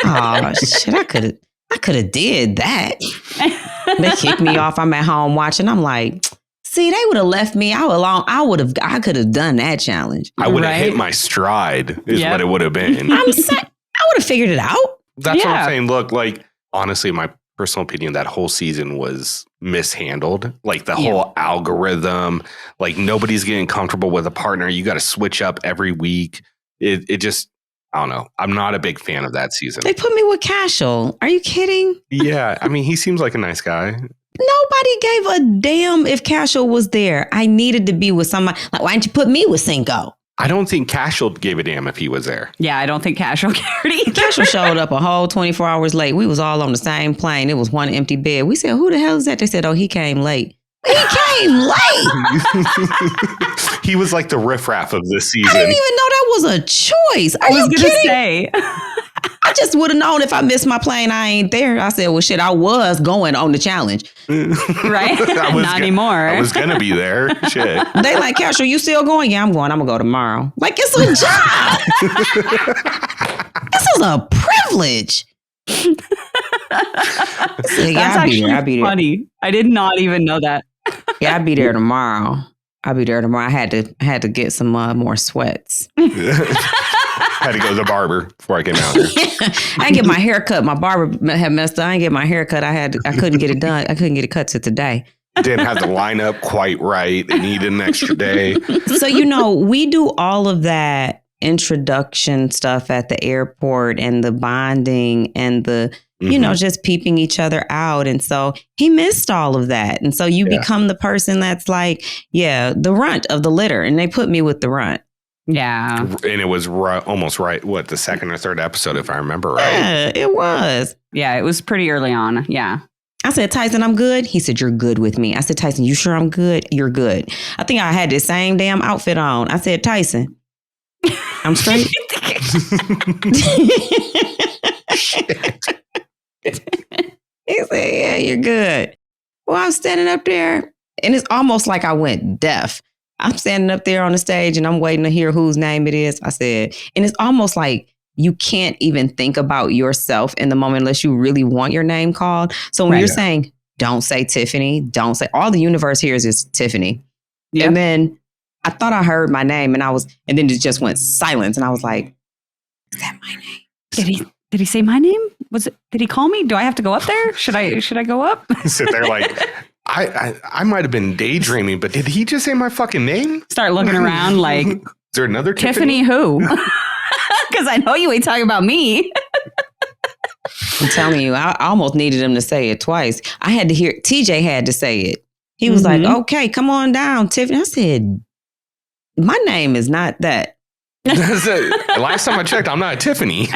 Oh shit! I could have did that. They kicked me off. I'm at home watching. I'm like, see, they would have left me out alone. I could have done that challenge. I would have hit my stride is what it would have been. I'm saying I would have figured it out. That's what I'm saying. Look, like, honestly, my personal opinion, that whole season was mishandled. Like the whole algorithm, like nobody's getting comfortable with a partner. You got to switch up every week. It just, I don't know. I'm not a big fan of that season. They put me with Cashel. Are you kidding? Yeah. I mean, he seems like a nice guy. Nobody gave a damn if Cashel was there. I needed to be with somebody. Like, why didn't you put me with Cinco? I don't think Cashel gave a damn if he was there. Yeah, I don't think Cashel cared either. Cashel showed up a whole 24 hours late. We was all on the same plane. It was one empty bed. We said, who the hell is that? They said, oh, he came late. He came late. He was like the riffraff of this season. I didn't even know that was a choice. I was going to say. I just would have known if I missed my plane, I ain't there. I said, well, shit, I was going on the challenge. Right? Not anymore. I was going to be there. Shit. They like, Cashel, you still going? Yeah, I'm going. I'm going to go tomorrow. Like, it's a job. This is a privilege. That's actually funny. I did not even know that. Yeah, I'll be there tomorrow. I had to get some more sweats. Had to go to the barber before I came out here. I didn't get my hair cut. My barber had messed up. I didn't get my hair cut. I couldn't get it done. I couldn't get it cut till today. Didn't have the lineup quite right. They needed an extra day. So, we do all of that introduction stuff at the airport and the bonding and the, just peeping each other out. And so he missed all of that. And so you become the person that's like, the runt of the litter. And they put me with the runt. Yeah. And it was almost right. What, the second or third episode, if I remember right? Yeah, it was. Yeah, it was pretty early on. Yeah. I said, Tyson, I'm good. He said, you're good with me. I said, Tyson, you sure I'm good? You're good. I think I had the same damn outfit on. I said, Tyson, I'm straight. He said, yeah, you're good. Well, I'm standing up there and it's almost like I went deaf. I'm standing up there on the stage and I'm waiting to hear whose name it is. I said, and it's almost like you can't even think about yourself in the moment unless you really want your name called. So when you're saying, don't say Tiffany, don't say, all the universe hears is Tiffany. Yep. And then I thought I heard my name and then it just went silence. And I was like, is that my name? Did he say my name? Did he call me? Do I have to go up there? Should I go up? Sit there like, I might have been daydreaming, but did he just say my fucking name? Start looking around like, is there another Tiffany who? Because I know you ain't talking about me. I'm telling you, I almost needed him to say it twice. I had to hear, TJ had to say it. He was like, okay, come on down, Tiffany. I said, my name is not that. Last time I checked, I'm not Tiffany.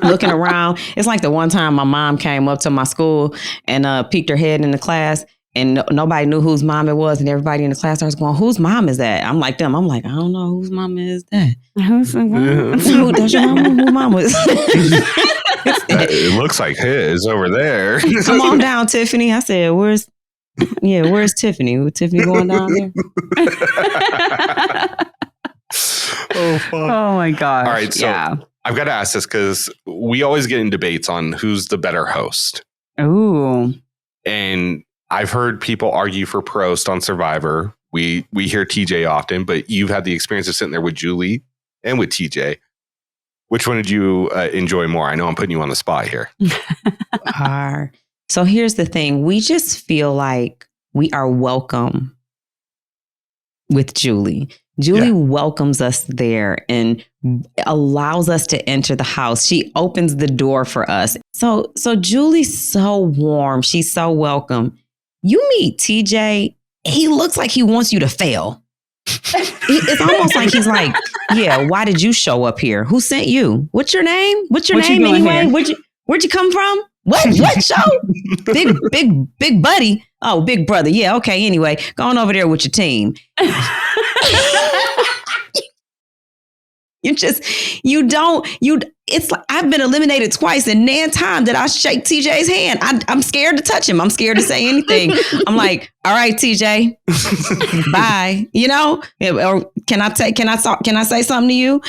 Looking around, it's like the one time my mom came up to my school and peeked her head in the class and nobody knew whose mom it was. And everybody in the class starts going, whose mom is that? I'm like them. I'm like, I don't know whose mom is that. Who's your mom? Whose mom was? It looks like his over there. Come on down, Tiffany. I said, where's Tiffany? Tiffany going down there? Oh, fuck. Oh my gosh. All right. So I've got to ask this because we always get in debates on who's the better host. Ooh. And I've heard people argue for Prost on Survivor. We hear TJ often, but you've had the experience of sitting there with Julie and with TJ. Which one did you enjoy more? I know I'm putting you on the spot here. So here's the thing. We just feel like we are welcome with Julie. Julie welcomes us there and allows us to enter the house. She opens the door for us. So Julie's so warm. She's so welcome. You meet TJ, he looks like he wants you to fail. It's almost like he's like, yeah, why did you show up here? Who sent you? What's your name? What's your name anyway? Where'd you come from? What show? Big buddy. Oh, big brother. Yeah, okay. Anyway, go on over there with your team. It's like I've been eliminated twice, and nan time that I shake TJ's hand. I'm scared to touch him. I'm scared to say anything. I'm like, all right, TJ, bye. You know, or can I say something to you?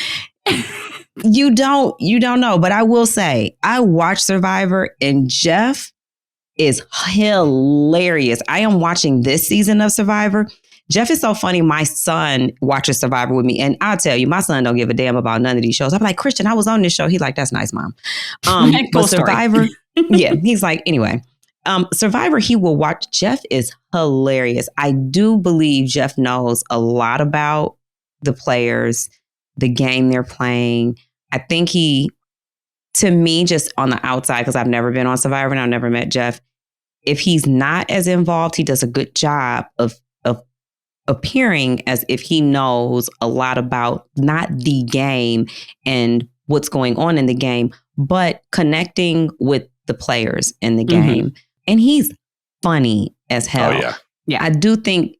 You don't know, but I will say I watched Survivor and Jeff is hilarious. I am watching this season of Survivor. Jeff is so funny. My son watches Survivor with me. And I'll tell you, my son don't give a damn about none of these shows. I'm like, Christian, I was on this show. He's like, that's nice, Mom. But Survivor, yeah, he's like, anyway, Survivor, he will watch. Jeff is hilarious. I do believe Jeff knows a lot about the players, the game they're playing. I think to me, just on the outside, because I've never been on Survivor and I've never met Jeff, if he's not as involved, he does a good job of appearing as if he knows a lot about not the game and what's going on in the game, but connecting with the players in the game. Mm-hmm. And he's funny as hell. Oh, yeah. I do think,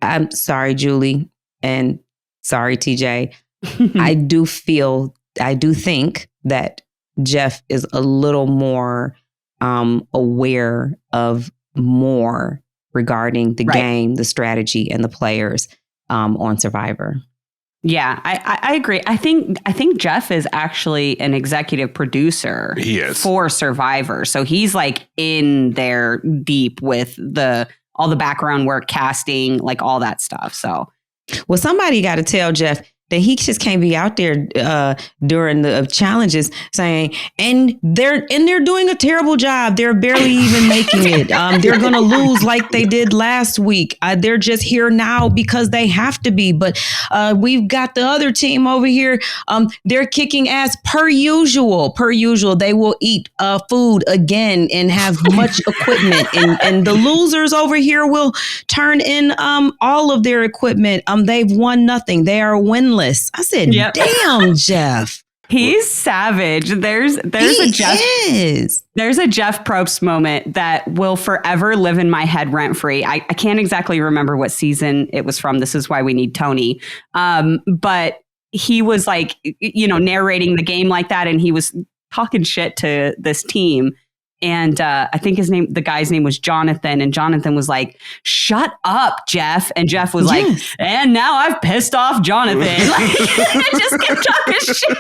I'm sorry, Julie, and sorry, TJ. I do think that Jeff is a little more aware of more regarding the game, the strategy, and the players on Survivor. Yeah, I agree. I think Jeff is actually an executive producer. He is. For Survivor. So he's like in there deep with all the background work, casting, like all that stuff. So, well, somebody got to tell Jeff that he just can't be out there during the challenges saying, and they're doing a terrible job. They're barely even making it. They're going to lose like they did last week. They're just here now because they have to be. But we've got the other team over here. They're kicking ass per usual. They will eat food again and have much equipment. And the losers over here will turn in all of their equipment. They've won nothing. They are winless. I said, damn, Jeff. He's savage. There's a Jeff Probst moment that will forever live in my head rent free. I can't exactly remember what season it was from. This is why we need Tony. But he was like, narrating the game like that. And he was talking shit to this team. And I think the guy's name was Jonathan. And Jonathan was like, shut up, Jeff. And Jeff was like, and now I've pissed off Jonathan. Just keep talking shit.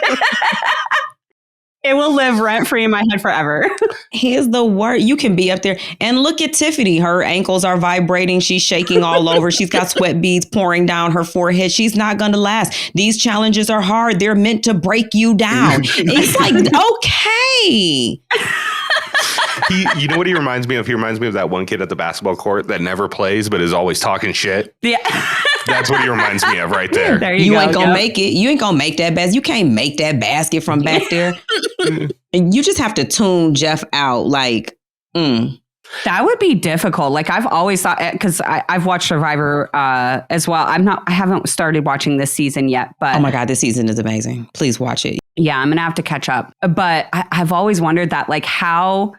It will live rent free in my head forever. Here's the word. You can be up there and look at Tiffany. Her ankles are vibrating. She's shaking all over. She's got sweat beads pouring down her forehead. She's not going to last. These challenges are hard. They're meant to break you down. It's like, okay. You know what he reminds me of? He reminds me of that one kid at the basketball court that never plays but is always talking shit. Yeah. That's what he reminds me of right there. There you go, ain't gonna make it. You ain't gonna make that basket. You can't make that basket from back there. And you just have to tune Jeff out. Like, That would be difficult. Like I've always thought, because I've watched Survivor as well. I haven't started watching this season yet, but oh my God, this season is amazing. Please watch it. Yeah, I'm gonna have to catch up. But I've always wondered that, like, how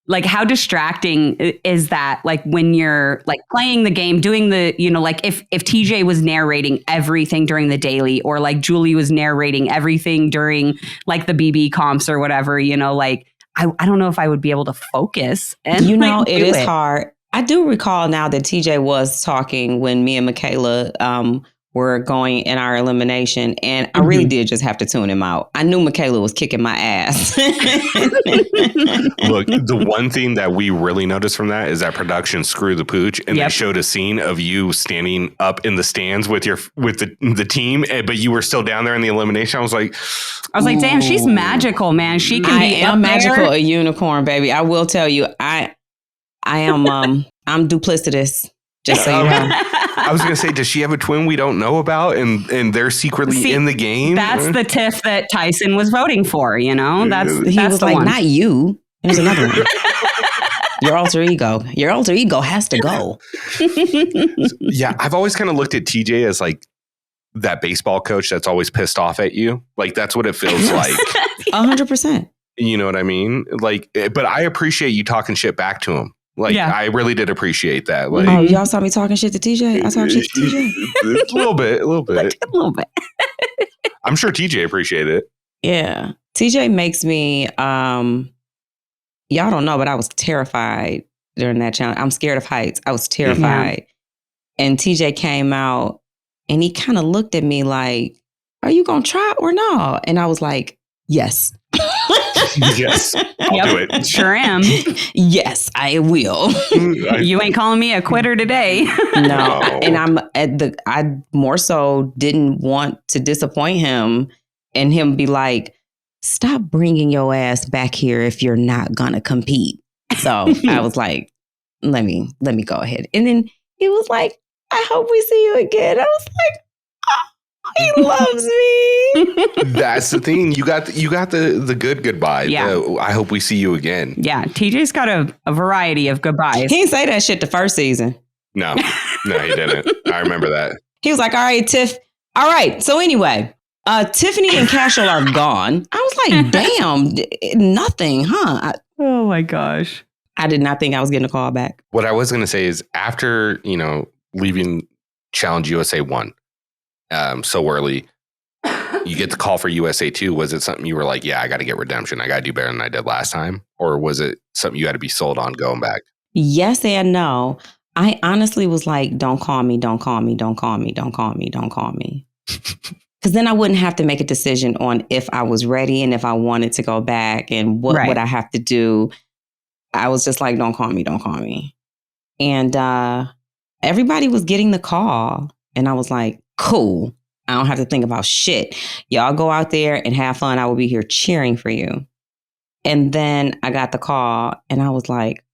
like how distracting is that? Like when you're like playing the game, doing the, you know, like if TJ was narrating everything during the daily, or like Julie was narrating everything during like the BB comps or whatever, you know, like I don't know if I would be able to focus. And you know, like, it is hard. I do recall now that TJ was talking when me and Michaela were going in our elimination, and I really did just have to tune him out. I knew Michaela was kicking my ass. Look, the one thing that we really noticed from that is that production screwed the pooch, and they showed a scene of you standing up in the stands with the team, but you were still down there in the elimination. I was like, damn, she's magical, man. She can be up magical, there. A unicorn, baby. I will tell you, I am I'm duplicitous. Just so you know. I was going to say, does she have a twin we don't know about, and they're secretly in the game? That's the Tiff that Tyson was voting for, you know? He was like, one. Not you. There's another one. Your alter ego has to go. Yeah, I've always kind of looked at TJ as like that baseball coach that's always pissed off at you. Like, that's what it feels like. 100%. You know what I mean? Like, but I appreciate you talking shit back to him. Like, I really did appreciate that. Like, oh, y'all saw me talking shit to TJ? I talked shit to TJ? A little bit. A little bit. I'm sure TJ appreciated it. Yeah. TJ makes me, y'all don't know, but I was terrified during that challenge. I'm scared of heights. I was terrified. Yeah. And TJ came out and he kind of looked at me like, are you going to try or no? And I was like, yes. Yes, I'll do it. Sure am. Yes, I will. You ain't calling me a quitter today. No. And I more so didn't want to disappoint him and him be like, stop bringing your ass back here if you're not going to compete. So I was like, let me go ahead. And then he was like, I hope we see you again. I was like, he loves me. That's the thing. You got the good goodbye. Yeah. I hope we see you again. Yeah. TJ's got a variety of goodbyes. He didn't say that shit the first season. No, he didn't. I remember that. He was like, all right, Tiff. All right. So anyway, Tiffany and Cashel are gone. I was like, damn, nothing, huh? Oh my gosh. I did not think I was getting a call back. What I was going to say is after, leaving Challenge USA 1, so early, you get the call for USA 2. Was it something you were like, yeah, I got to get redemption. I got to do better than I did last time? Or was it something you had to be sold on going back? Yes and no. I honestly was like, don't call me, don't call me, don't call me, don't call me, don't call me. Because then I wouldn't have to make a decision on if I was ready and if I wanted to go back and what would I have to do. I was just like, don't call me, don't call me. And everybody was getting the call. And I was like, cool. I don't have to think about shit. Y'all go out there and have fun. I will be here cheering for you. And then I got the call and I was like,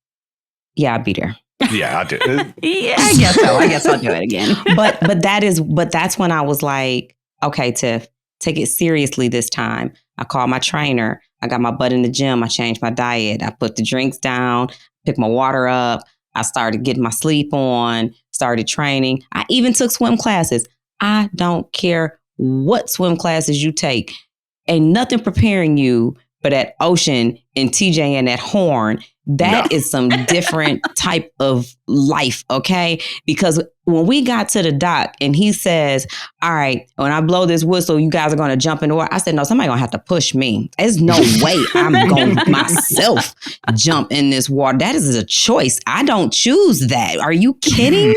yeah, I'll be there. Yeah, I'll do it. Yeah, I guess so. I guess I'll do it again. But that's when I was like, okay, Tiff, take it seriously this time. I called my trainer. I got my butt in the gym. I changed my diet. I put the drinks down, picked my water up. I started getting my sleep on, started training. I even took swim classes. I don't care what swim classes you take. Ain't nothing preparing you but that ocean and TJ and that horn. That is some different type of life, okay? Because when we got to the dock and he says, all right, when I blow this whistle, you guys are going to jump in the water. I said, no, somebody's going to have to push me. There's no way I'm going to myself jump in this water. That is a choice. I don't choose that. Are you kidding?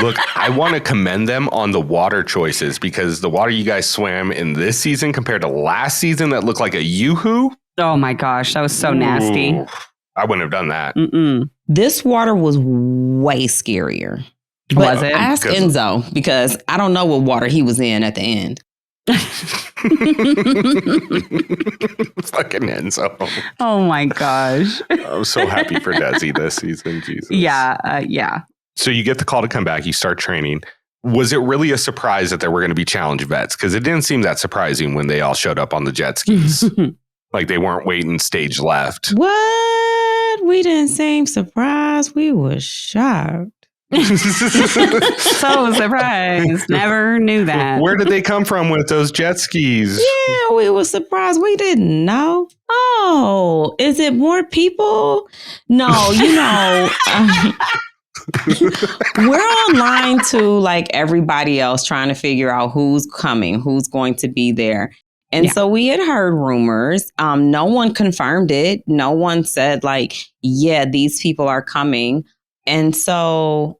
Look, I want to commend them on the water choices because the water you guys swam in this season compared to last season that looked like a yoo-hoo. Oh my gosh, that was so nasty. Ooh, I wouldn't have done that. Mm-mm. This water was way scarier. Was it? Ask Enzo because I don't know what water he was in at the end. Fucking Enzo. Oh my gosh. I'm so happy for Desi this season. Jesus. Yeah. So you get the call to come back. You start training. Was it really a surprise that there were going to be challenge vets? Because it didn't seem that surprising when they all showed up on the jet skis. Like they weren't waiting stage left. What? We didn't seem surprised. We were shocked. So surprised. Never knew that. Where did they come from with those jet skis? Yeah, we were surprised. We didn't know. Oh, is it more people? No, we're online too, like everybody else, trying to figure out who's coming, who's going to be there. And so we had heard rumors. No one confirmed it. No one said like, yeah, these people are coming. And so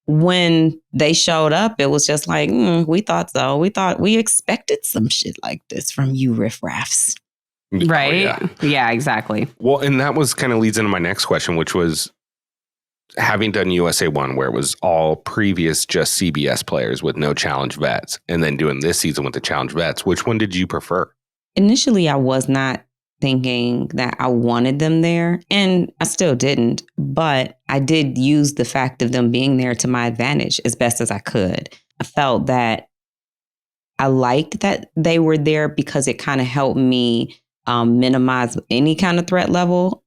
when they showed up, it was just like, we thought so. We expected some shit like this from you riffraffs. Right? Oh, yeah, exactly. Well, and that was kind of leads into my next question, which was having done USA 1, where it was all previous just CBS players with no challenge vets, and then doing this season with the challenge vets, which one did you prefer? Initially, I was not thinking that I wanted them there, and I still didn't, but I did use the fact of them being there to my advantage as best as I could. I felt that I liked that they were there because it kind of helped me minimize any kind of threat level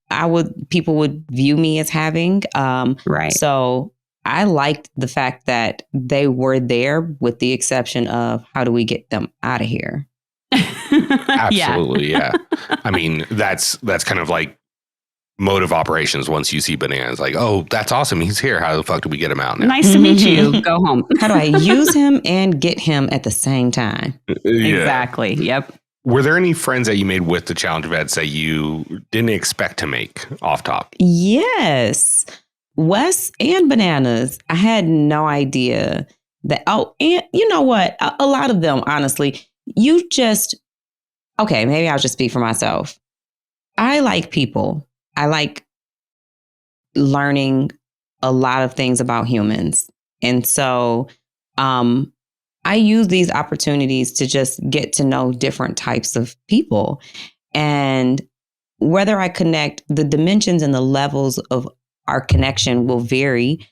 people would view me as having. Right. So I liked the fact that they were there, with the exception of how do we get them out of here? Absolutely. Yeah. I mean, that's kind of like mode of operations. Once you see Bananas, like, oh, that's awesome. He's here. How the fuck do we get him out now? Nice to meet you. Go home. How do I use him and get him at the same time? Yeah. Exactly. Yep. Were there any friends that you made with the challenge vets that you didn't expect to make off top? Yes. Wes and Bananas. I had no idea that. Oh, and you know what? A lot of them, honestly, okay, maybe I'll just speak for myself. I like people. I like learning a lot of things about humans. And so, I use these opportunities to just get to know different types of people. And whether I connect, the dimensions and the levels of our connection will vary.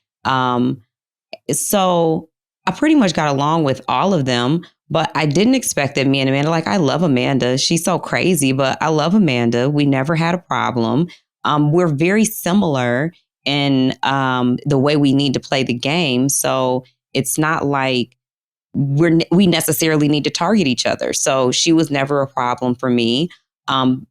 So I pretty much got along with all of them, but I didn't expect that me and Amanda, like, I love Amanda. She's so crazy, but I love Amanda. We never had a problem. We're very similar in the way we need to play the game. So it's not like we necessarily need to target each other. So she was never a problem for me.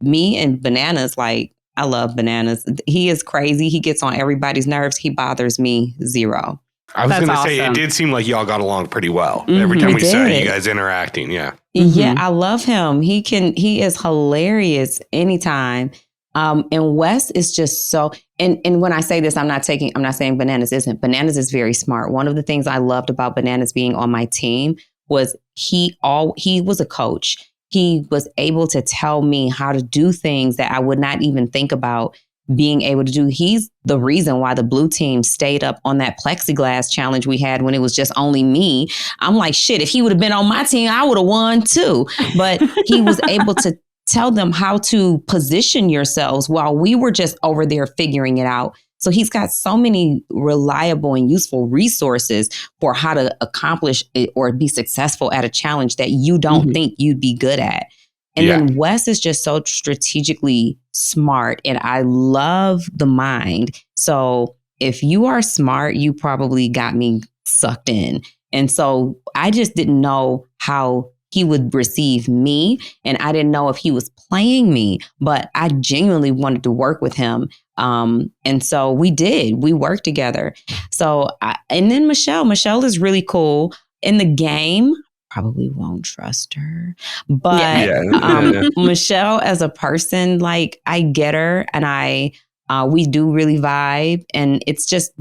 Me and Bananas, like, I love Bananas. He is crazy. He gets on everybody's nerves. He bothers me zero. I was going to say, it did seem like y'all got along pretty well. Every time we saw you guys interacting. Yeah. Yeah, I love him. He is hilarious anytime. And Wes is just so, and when I say this, I'm not saying Bananas isn't. Bananas is very smart. One of the things I loved about Bananas being on my team was he was a coach. He was able to tell me how to do things that I would not even think about being able to do. He's the reason why the blue team stayed up on that plexiglass challenge we had when it was just only me. I'm like, shit, if he would have been on my team, I would have won too. But he was able to tell them how to position yourselves while we were just over there figuring it out. So he's got so many reliable and useful resources for how to accomplish it or be successful at a challenge that you don't think you'd be good at. And then Wes is just so strategically smart, and I love the mind. So if you are smart, you probably got me sucked in. And so I just didn't know how he would receive me, and I didn't know if he was playing me, but I genuinely wanted to work with him. And so we worked together. So, and then Michelle is really cool in the game. Probably won't trust her, but Michelle as a person, like, I get her, and we do really vibe. And it's just,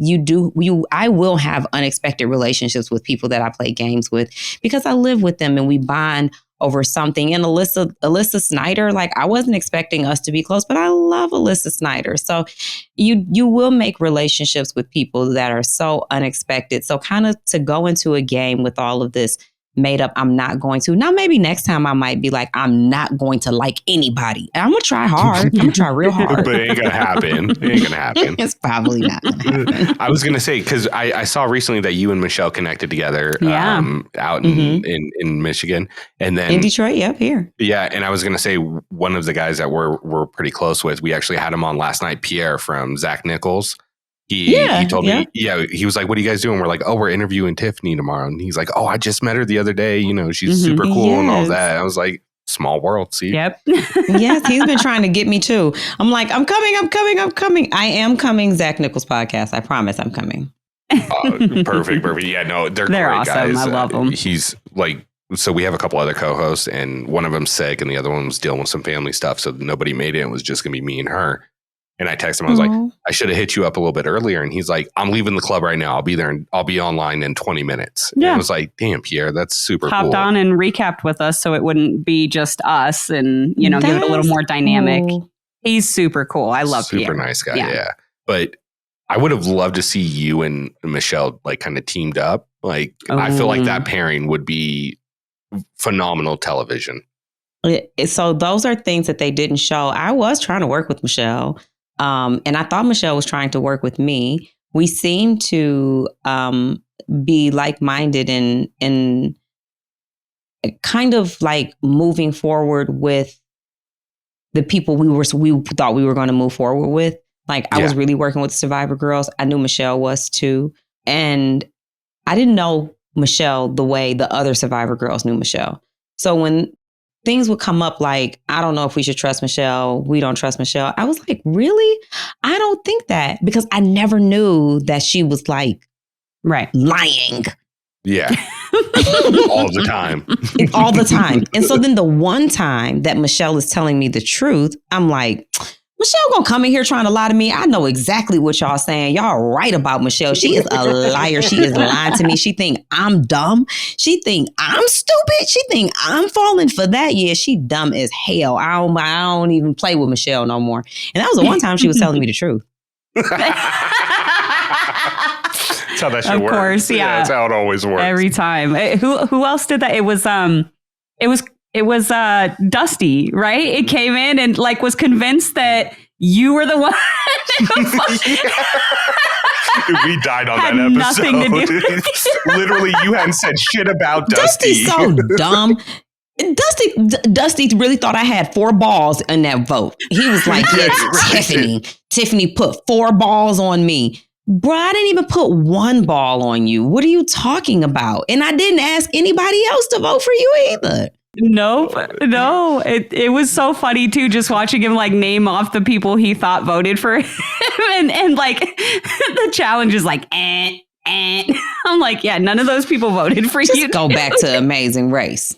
I will have unexpected relationships with people that I play games with because I live with them and we bond over something. And Alyssa Snyder, like, I wasn't expecting us to be close, but I love Alyssa Snyder. So you will make relationships with people that are so unexpected. So kind of to go into a game with all of this made up, I'm not going to. Now, maybe next time I might be like, I'm not going to like anybody. And I'm going to try hard. I'm going to try real hard. But it ain't going to happen. It ain't going to happen. It's probably not going to happen. I was going to say, because I saw recently that you and Michelle connected together out in Michigan. And then in Detroit, here. Yeah. And I was going to say, one of the guys that we're pretty close with, we actually had him on last night, Pierre from Zach Nichols. He told me, he was like, what are you guys doing? We're like, oh, we're interviewing Tiffany tomorrow. And he's like, oh, I just met her the other day. You know, she's super cool and all that. I was like, small world, see? Yep. Yes, he's been trying to get me too. I'm like, I'm coming. I am coming. Zach Nichols podcast. I promise I'm coming. Perfect. Yeah, no, they're great awesome. guys. I love them. He's like, so we have a couple other co-hosts and one of them's sick and the other one was dealing with some family stuff. So nobody made it. It was just going to be me and her. And I texted him. I was like, I should have hit you up a little bit earlier. And he's like, I'm leaving the club right now. I'll be there and I'll be online in 20 minutes. Yeah. And I was like, damn, Pierre, that's super cool. Hopped on and recapped with us so it wouldn't be just us and, you know, give it a little more dynamic. Cool. He's super cool. I love Pierre. Super nice guy. Yeah. But I would have loved to see you and Michelle like kind of teamed up. Like, I feel like that pairing would be phenomenal television. So those are things that they didn't show. I was trying to work with Michelle. And I thought Michelle was trying to work with me. We seem to be like-minded in kind of like moving forward with the people we thought we were going to move forward with. Like I was really working with the Survivor girls. I knew Michelle was too. And I didn't know Michelle the way the other Survivor girls knew Michelle. So when things would come up like, I don't know if we should trust Michelle. We don't trust Michelle. I was like, really? I don't think that, because I never knew that she was like lying. Yeah. All the time. All the time. And so then the one time that Michelle is telling me the truth, I'm like, Michelle gonna come in here trying to lie to me. I know exactly what y'all saying. Y'all right about Michelle. She is a liar. She is lying to me. She think I'm dumb. She think I'm stupid. She think I'm falling for that. Yeah, she dumb as hell. I don't even play with Michelle no more. And that was the one time she was telling me the truth. That's how that shit works. Of course, yeah. That's how it always works. Every time. Who else did that? It was Dusty, right? It came in and like was convinced that you were the one. We died on that episode. Nothing to do. Literally, you hadn't said shit about Dusty. Dusty's so dumb. Dusty really thought I had 4 balls in that vote. He was like, yeah, Tiffany put 4 balls on me. Bro, I didn't even put 1 ball on you. What are you talking about? And I didn't ask anybody else to vote for you either. No. It was so funny too, just watching him like name off the people he thought voted for him, and like the challenge is like, I'm like, yeah, none of those people voted for you. Just go back to Amazing Race.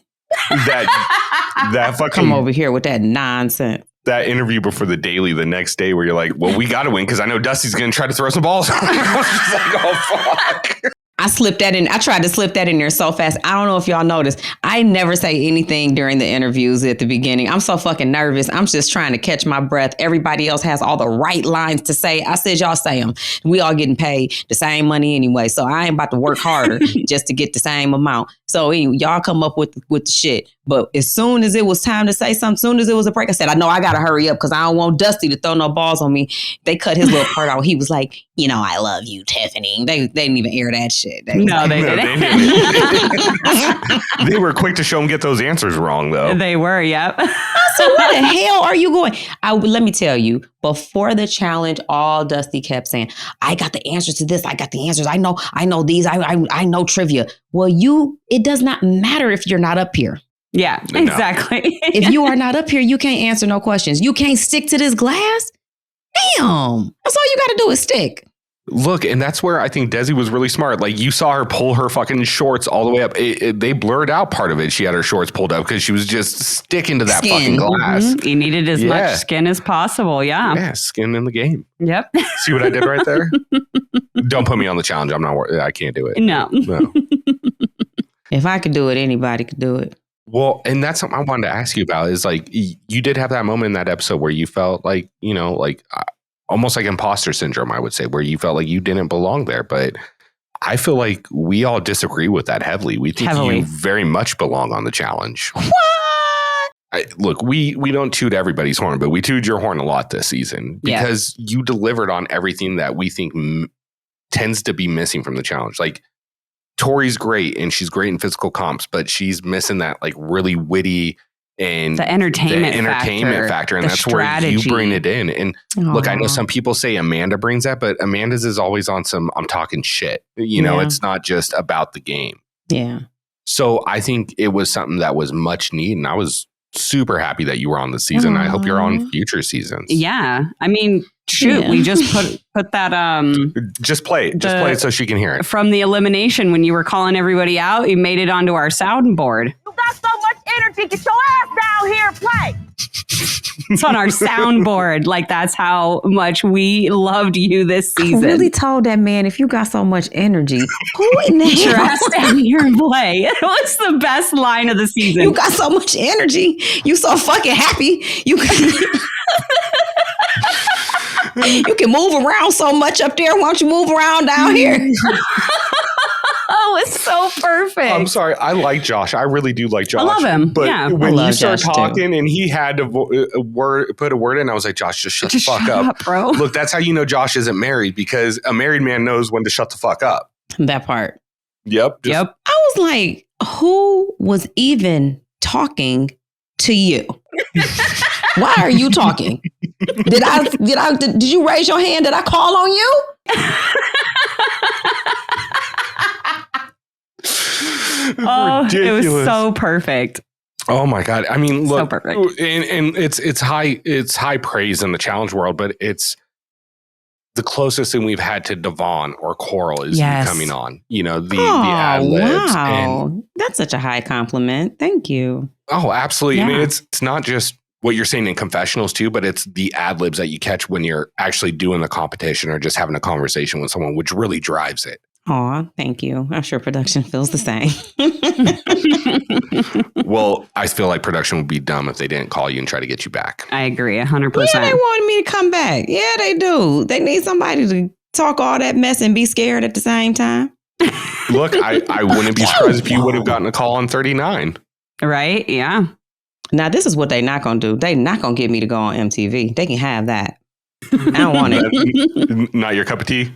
That fucking come over here with that nonsense. That interview before the daily the next day where you're like, well, we got to win because I know Dusty's going to try to throw some balls. I was just like, oh, fuck. I slipped that in. I tried to slip that in there so fast. I don't know if y'all noticed. I never say anything during the interviews at the beginning. I'm so fucking nervous. I'm just trying to catch my breath. Everybody else has all the right lines to say. I said, y'all say them. We all getting paid the same money anyway. So I ain't about to work harder just to get the same amount. So anyway, y'all come up with the shit. But as soon as it was time to say something, as soon as it was a break, I said, I know I got to hurry up because I don't want Dusty to throw no balls on me. They cut his little part out. He was like, you know, I love you, Tiffany. They didn't even air that shit. They didn't. They were quick to show him get those answers wrong, though. They were, yep. So where the hell are you going? Let me tell you, before the challenge, all Dusty kept saying, I got the answers to this. I got the answers. I know these. I know trivia. Well, it does not matter if you're not up here. Yeah, exactly. If you are not up here, you can't answer no questions. You can't stick to this glass. Damn. That's all you got to do is stick. Look, and that's where I think Desi was really smart. Like, you saw her pull her fucking shorts all the way up. They blurred out part of it. She had her shorts pulled up because she was just sticking to that fucking glass. Mm-hmm. You needed as much skin as possible. Yeah. Yeah, skin in the game. Yep. See what I did right there? Don't put me on the challenge. I'm not worried. I can't do it. No. If I could do it, anybody could do it. Well, and that's something I wanted to ask you about is like, you did have that moment in that episode where you felt like, you know, like almost like imposter syndrome, I would say, where you felt like you didn't belong there. But I feel like we all disagree with that heavily. We think you very much belong on the challenge. What? Look, we don't toot everybody's horn, but we toot your horn a lot this season because you delivered on everything that we think tends to be missing from the challenge. Like, Tori's great and she's great in physical comps, but she's missing that like really witty and the entertainment factor. And that's strategy. where you bring it in. And look, I know some people say Amanda brings that, but Amanda's is always on some, I'm talking shit. You know, it's not just about the game. Yeah. So I think it was something that was much needed. And I was super happy that you were on the season. I hope you're on future seasons. Yeah. I mean, shoot, we just put that just play it so she can hear it. From the elimination when you were calling everybody out, you made it onto our soundboard. You got so much energy, get your ass down here and play. It's on our soundboard. Like, that's how much we loved you this season. I really told that man, if you got so much energy, who in the Get your hell? ass down here and play. It was the best line of the season. You got so much energy. You so fucking happy. You can move around so much up there. Why don't you move around down here? Oh, it's so perfect. I'm sorry. I like Josh. I really do like Josh. I love him. But Yeah. when you start Josh talking and he had to put a word in, I was like, Josh, just shut the fuck up, bro. Look, that's how you know Josh isn't married, because a married man knows when to shut the fuck up. That part. Yep. I was like, who was even talking to you? Why are you talking? Did you raise your hand? Did I call on you? Oh, ridiculous. It was so perfect. Oh my God. I mean, look, so perfect. And it's high praise in the challenge world, but it's the closest thing we've had to Devon or Coral is you coming on. You know, the ad libs. Wow. And that's such a high compliment. Thank you. Oh, absolutely. Yeah. I mean, it's not just what you're saying in confessionals too, but it's the ad libs that you catch when you're actually doing the competition or just having a conversation with someone, which really drives it. Aw, thank you. I'm sure production feels the same. Well, I feel like production would be dumb if they didn't call you and try to get you back. I agree 100%. Yeah, they wanted me to come back. Yeah, they do. They need somebody to talk all that mess and be scared at the same time. Look, I wouldn't be surprised if you would have gotten a call on 39. Right? Yeah. Now, this is what they're not going to do. They're not going to get me to go on MTV. They can have that. I don't want it. Not your cup of tea?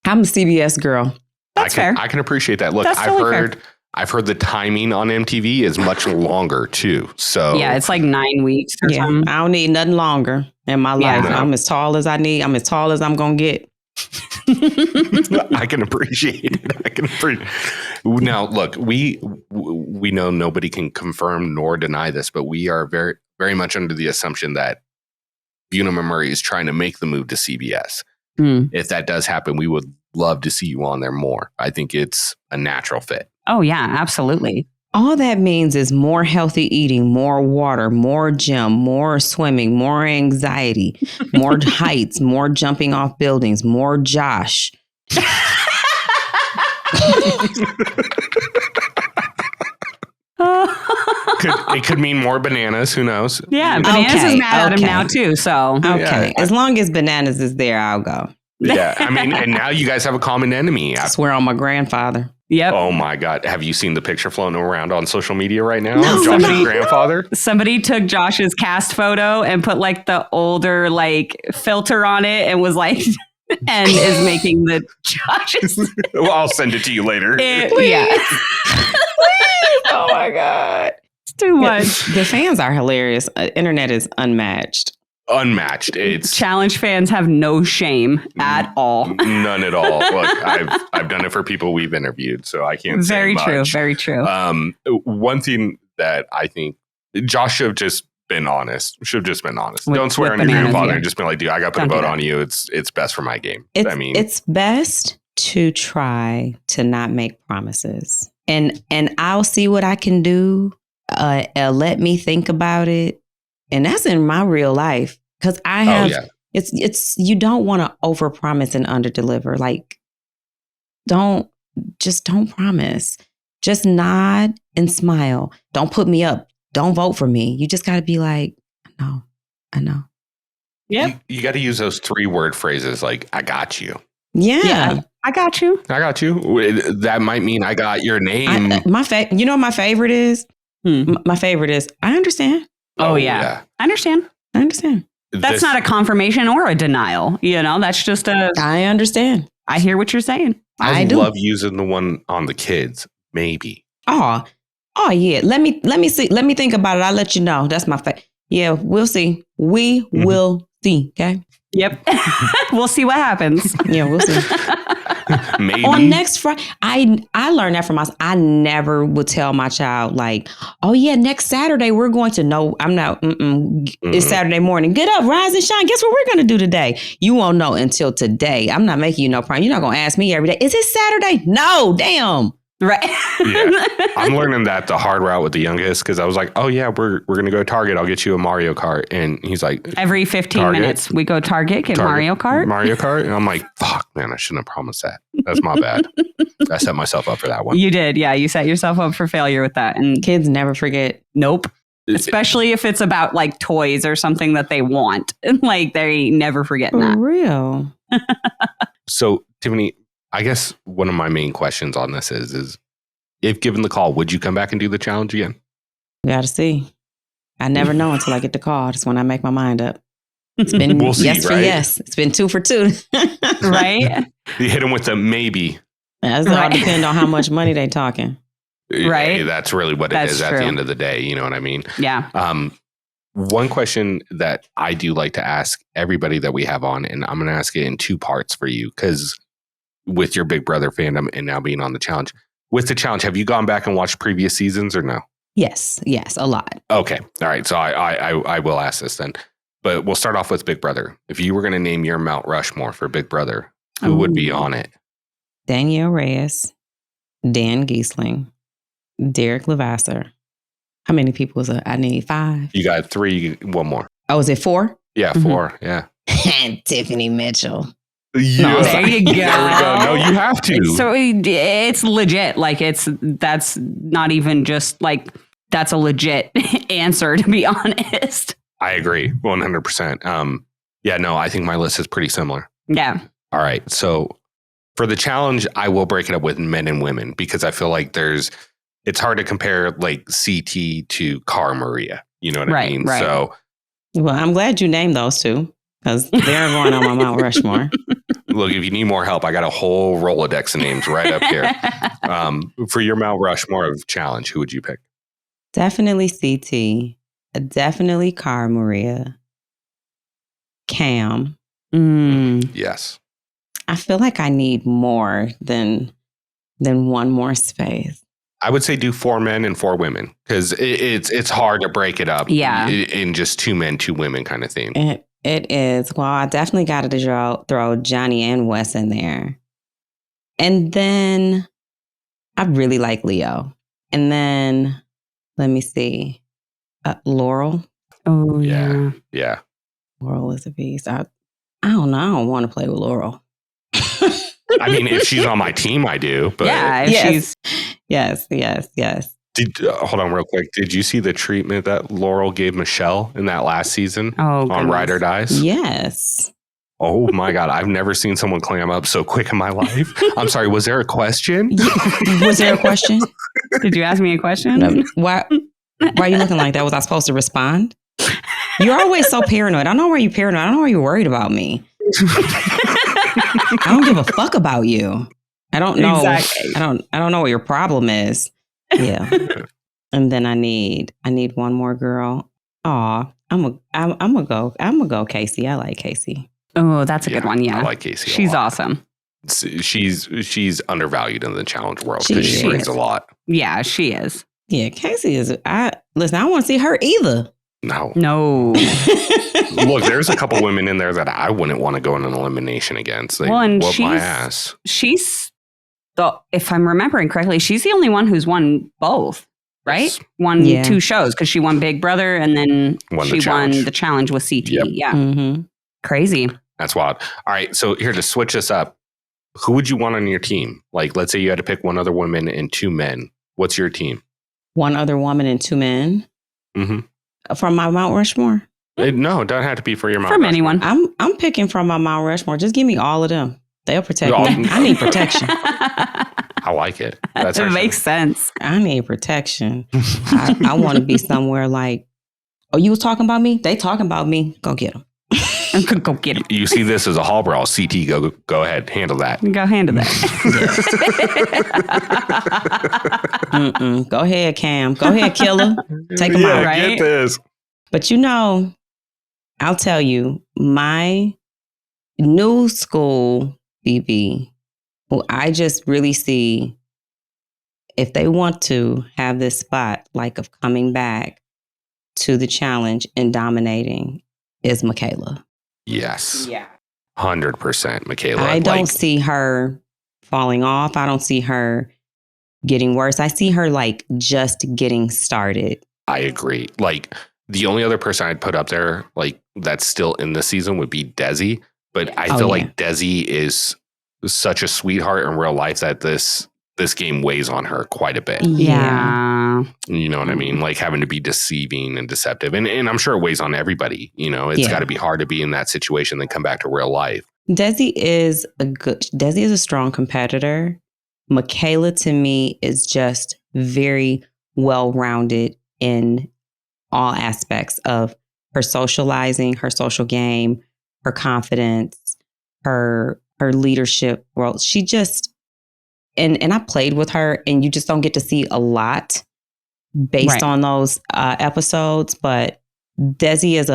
I'm a CBS girl. That's fair. I can appreciate that. Look, That's totally I've heard the timing on MTV is much longer too. So yeah, it's like 9 weeks or something. I don't need nothing longer in my life. No. I'm as tall as I need. I'm as tall as I'm going to get. I can appreciate it. Now, look, we know nobody can confirm nor deny this, but we are very, very much under the assumption that Bunama Murray is trying to make the move to CBS. If that does happen, we would love to see you on there more. I think it's a natural fit. Oh, yeah, absolutely. All that means is more healthy eating, more water, more gym, more swimming, more anxiety, more heights, more jumping off buildings, more Josh. It could mean more bananas. Who knows? Yeah, Bananas is mad at him now too. So okay, as long as Bananas is there, I'll go. Yeah, I mean, and now you guys have a common enemy. I swear on my grandfather. Yep. Oh my God. Have you seen the picture floating around on social media right now? No. Josh's grandfather? Somebody took Josh's cast photo and put like the older like filter on it and was like, and is making the Josh's. Well, I'll send it to you later. Yeah. Oh my God. It's too much. The fans are hilarious. Internet is unmatched. Unmatched. It's Challenge fans have no shame at all. None at all. Look, I've done it for people we've interviewed, so I can't say Very much. true. Very true. One thing that I think Josh should have just been honest. With- Don't swear on with your Bananas, grandfather yeah. and just be like, dude, I got to put a Don't do vote that. on you. It's best for my game. It's best to try to not make promises. And I'll see what I can do. Let me think about it. And that's in my real life. Because I have, it's you don't want to overpromise and underdeliver. Like, don't promise. Just nod and smile. Don't put me up. Don't vote for me. You just got to be like, I know. Yep. You got to use those 3-word phrases like, I got you. Yeah. I got you. I got you. That might mean I got your name. You know what my favorite is? My favorite is, I understand. Oh, yeah. I understand. That's not a confirmation or a denial. You know, that's just I understand. I hear what you're saying. I do love using the one on the kids. Maybe. Oh, Oh yeah. Let me see. Let me think about it. I'll let you know. That's my favorite. Yeah, we'll see. We will see. Okay. Yep. We'll see what happens. Yeah, we'll see. Maybe. On next Friday, I learned that from myself. I never would tell my child like, oh yeah, next Saturday we're going to. No, I'm not. It's Saturday morning. Get up, rise and shine. Guess what we're going to do today? You won't know until today. I'm not making you no problem. You're not going to ask me every day. Is it Saturday? No, damn. Right. Yeah. I'm learning that the hard route with the youngest because I was like, oh yeah, we're going to go to Target. I'll get you a Mario Kart. And he's like, every 15 Target? minutes we go Target, get Mario Kart. Mario Kart. And I'm like, fuck, man, I shouldn't have promised that. That's my bad. I set myself up for that one. You did. Yeah. You set yourself up for failure with that. And kids never forget. Nope. Especially if it's about like toys or something that they want. Like they never forget that. For real. So, Tiffany, I guess one of my main questions on this is if given the call, would you come back and do the challenge again? You got to see. I never know until I get the call. That's when I make my mind up. It's been we'll see, yes right? for yes. It's been 2 for 2. Right? You hit them with a maybe. That's all depend on how much money they talking. Right. Hey, that's really what it is at the end of the day. You know what I mean? Yeah. One question that I do like to ask everybody that we have on, and I'm going to ask it in 2 parts for you, because with your Big Brother fandom and now being on the challenge. With the challenge, have you gone back and watched previous seasons or no? Yes, a lot. Okay. All right. So I will ask this then. But we'll start off with Big Brother. If you were going to name your Mount Rushmore for Big Brother, who would be on it? Danielle Reyes, Dan Giesling, Derek Levasseur. How many people is it? I need 5. You got 3. One more. Oh, is it 4? Yeah, 4. Yeah. And Tiffany Mitchell. Yeah. No, there you go. There we go. No, you have to. So it's legit. Like that's not even just like that's a legit answer, to be honest. I agree 100%. Yeah, no, I think my list is pretty similar. Yeah. All right. So for the challenge, I will break it up with men and women because I feel like it's hard to compare like CT to Cara Maria. You know what I mean? Right. So, well, I'm glad you named those 2 because they're going on my Mount Rushmore. Look, if you need more help, I got a whole Rolodex of names right up here. For your Mount Rushmore of challenge, who would you pick? Definitely CT. Definitely Cara Maria. Cam. Yes. I feel like I need more than one more space. I would say do 4 men and 4 women because it's hard to break it up. Yeah. In just 2 men, 2 women kind of thing. It is. Well, I definitely got to throw Johnny and Wes in there. And then I really like Leo. And then let me see. Laurel. Oh, yeah. Yeah. Laurel is a beast. I don't know. I don't want to play with Laurel. I mean, if she's on my team, I do. But yeah. Yes. Hold on real quick. Did you see the treatment that Laurel gave Michelle in that last season on Ride or Dies? Yes. Oh my God. I've never seen someone clam up so quick in my life. I'm sorry. Was there a question? Was there a question? Did you ask me a question? No. Why are you looking like that? Was I supposed to respond? You're always so paranoid. I don't know why you're paranoid. I don't know why you're worried about me. I don't give a fuck about you. I don't know. Exactly. I don't know what your problem is. Yeah. And then I need one more girl. Aw, I'm gonna go Casey. I like Casey. Oh, that's a good one. Yeah. I like Casey. She's awesome. She's undervalued in the challenge world because she brings a lot. Yeah, she is. Yeah, Casey is. Listen, I don't want to see her either. No. Look, there's a couple women in there that I wouldn't want to go in an elimination against. They whoop my ass. She's if I'm remembering correctly, she's the only one who's won both, right? Yes. Won 2 shows because she won Big Brother and then she won the challenge with CT. Yep. Yeah. Mm-hmm. Crazy. That's wild. All right. So here to switch this up, who would you want on your team? Like, let's say you had to pick 1 other woman and 2 men. What's your team? 1 other woman and 2 men? Mm-hmm. From my Mount Rushmore? No, it doesn't have to be for your Mount From Rushmore. anyone. I'm picking from my Mount Rushmore. Just give me all of them. They'll protect me. I need protection. I like it. That's it makes sense. I need protection. I want to be somewhere like, oh, you was talking about me? They talking about me. Go get them. Go get them. You see this as a hall brawl. CT, go ahead. Handle that. Go handle that. Go ahead, Cam. Go ahead, killer. Take them out. Right? Get this. But I'll tell you, my new school BB, who I just really see, if they want to have this spot like of coming back to the challenge and dominating, is Michaela. Yes. Yeah. 100% Michaela. I don't see her falling off. I don't see her getting worse. I see her like just getting started. I agree. Like the only other person I'd put up there like that's still in the season would be Desi. But I feel like Desi is such a sweetheart in real life that this game weighs on her quite a bit. Yeah. You know what I mean? Like having to be deceiving and deceptive. And I'm sure it weighs on everybody. You know, it's got to be hard to be in that situation and come back to real life. Desi is a strong competitor. Michaela to me is just very well-rounded in all aspects of her socializing, her social game, her confidence, her leadership role. She just, and I played with her, and you just don't get to see a lot based on those episodes. But Desi is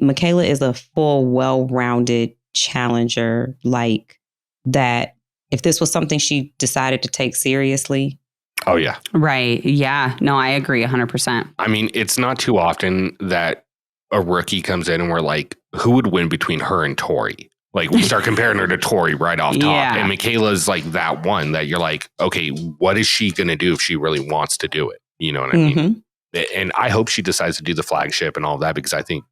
Michaela is a full, well-rounded challenger like that. If this was something she decided to take seriously. Oh, yeah. Right. Yeah. No, I agree 100%. I mean, it's not too often that a rookie comes in and we're like, who would win between her and Tori? Like we start comparing her to Tori right off top. Yeah. And Michaela's like that one that you're like, okay, what is she going to do if she really wants to do it? You know what I mean? And I hope she decides to do the flagship and all of that, because I think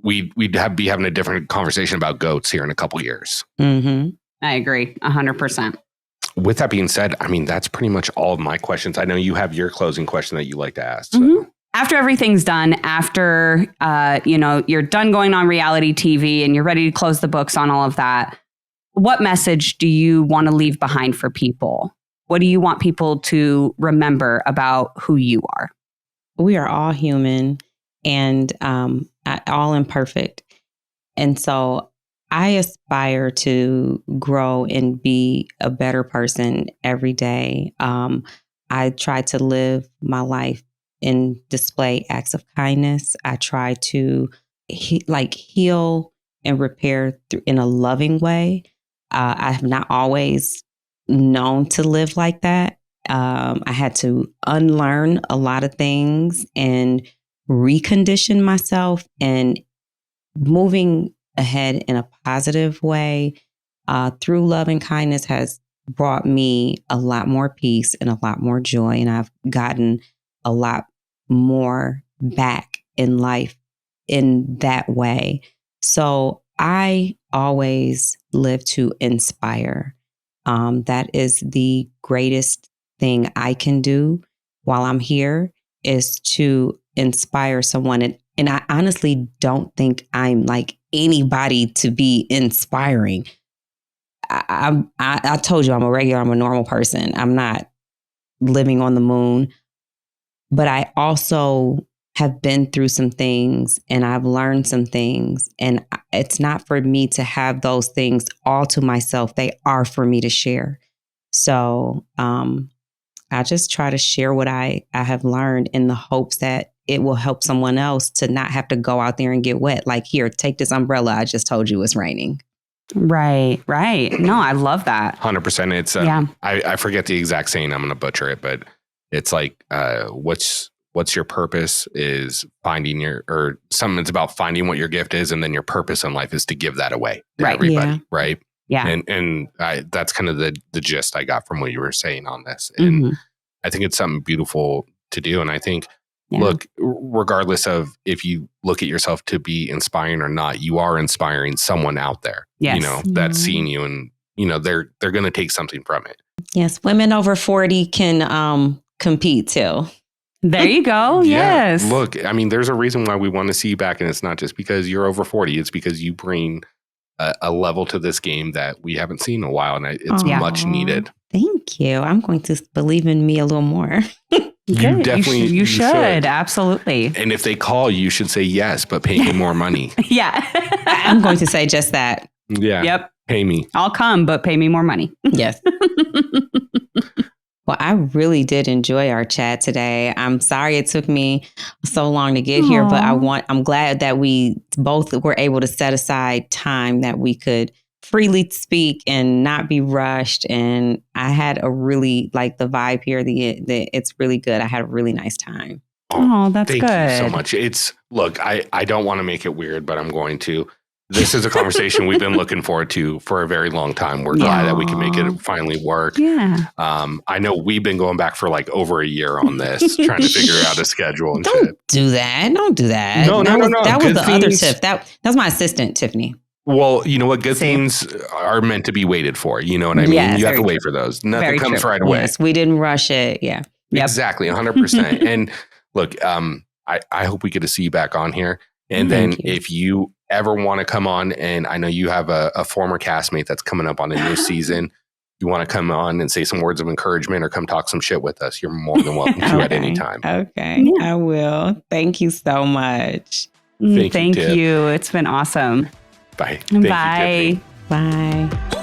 we'd be having a different conversation about goats here in a couple years. I agree 100%. With that being said, I mean, that's pretty much all of my questions. I know you have your closing question that you like to ask. So. After everything's done, after, you're done going on reality TV and you're ready to close the books on all of that, what message do you want to leave behind for people? What do you want people to remember about who you are? We are all human and all imperfect. And so I aspire to grow and be a better person every day. I try to live my life and display acts of kindness. I try to heal and repair in a loving way. I have not always known to live like that. I had to unlearn a lot of things and recondition myself, and moving ahead in a positive way through love and kindness has brought me a lot more peace and a lot more joy. And I've gotten a lot more back in life in that way. So I always live to inspire. That is the greatest thing I can do while I'm here, is to inspire someone. And I honestly don't think I'm like anybody to be inspiring. I told you I'm a normal person. I'm not living on the moon, but I also have been through some things and I've learned some things, and it's not for me to have those things all to myself. They are for me to share. So I just try to share what I have learned in the hopes that it will help someone else to not have to go out there and get wet. Like, here, take this umbrella. I just told you it's raining. Right. No, I love that. 100%. It's I forget the exact saying. I'm going to butcher it, but it's like, what's your purpose is finding something that's about finding what your gift is. And then your purpose in life is to give that away to everybody. Yeah. Right. Yeah. And that's kind of the gist I got from what you were saying on this. And I think it's something beautiful to do. And I think, look, regardless of if you look at yourself to be inspiring or not, you are inspiring someone out there, that's seeing you, and, they're going to take something from it. Yes. Women over 40 can compete too. There you go. Yes. Look, I mean, there's a reason why we want to see you back, and it's not just because you're over 40. It's because you bring a level to this game that we haven't seen in a while, and it's much needed. Thank you. I'm going to believe in me a little more. You definitely you should. Absolutely. And if they call, you should say yes, but pay me more money. Yeah. I'm going to say just that. Yeah. Yep. Pay me. I'll come, but pay me more money. Yes. Well, I really did enjoy our chat today. I'm sorry it took me so long to get here, but I'm glad that we both were able to set aside time that we could freely speak and not be rushed. And I had a really like the vibe here. It's really good. I had a really nice time. Oh, that's good. Thank you so much. Look, I don't want to make it weird, but I'm going to. This is a conversation we've been looking forward to for a very long time. We're glad that we can make it finally work. Yeah. I know we've been going back for like over a year on this, trying to figure out a schedule and Don't shit. do that. Don't do that. No. That was the other Tiff. That was my assistant, Tiffany. Well, you know what? Good things are meant to be waited for. You know what I mean? Yes, you have to wait for those. Nothing comes right away. Yes, we didn't rush it. Yeah. Yep. Exactly. 100%. And look, I hope we get to see you back on here. And then if you ever want to come on, and I know you have a former castmate that's coming up on a new season, you want to come on and say some words of encouragement or come talk some shit with us, you're more than welcome to at any time. Okay, I will. Thank you so much. Thank you. It's been awesome. Bye. Bye. You, Bye.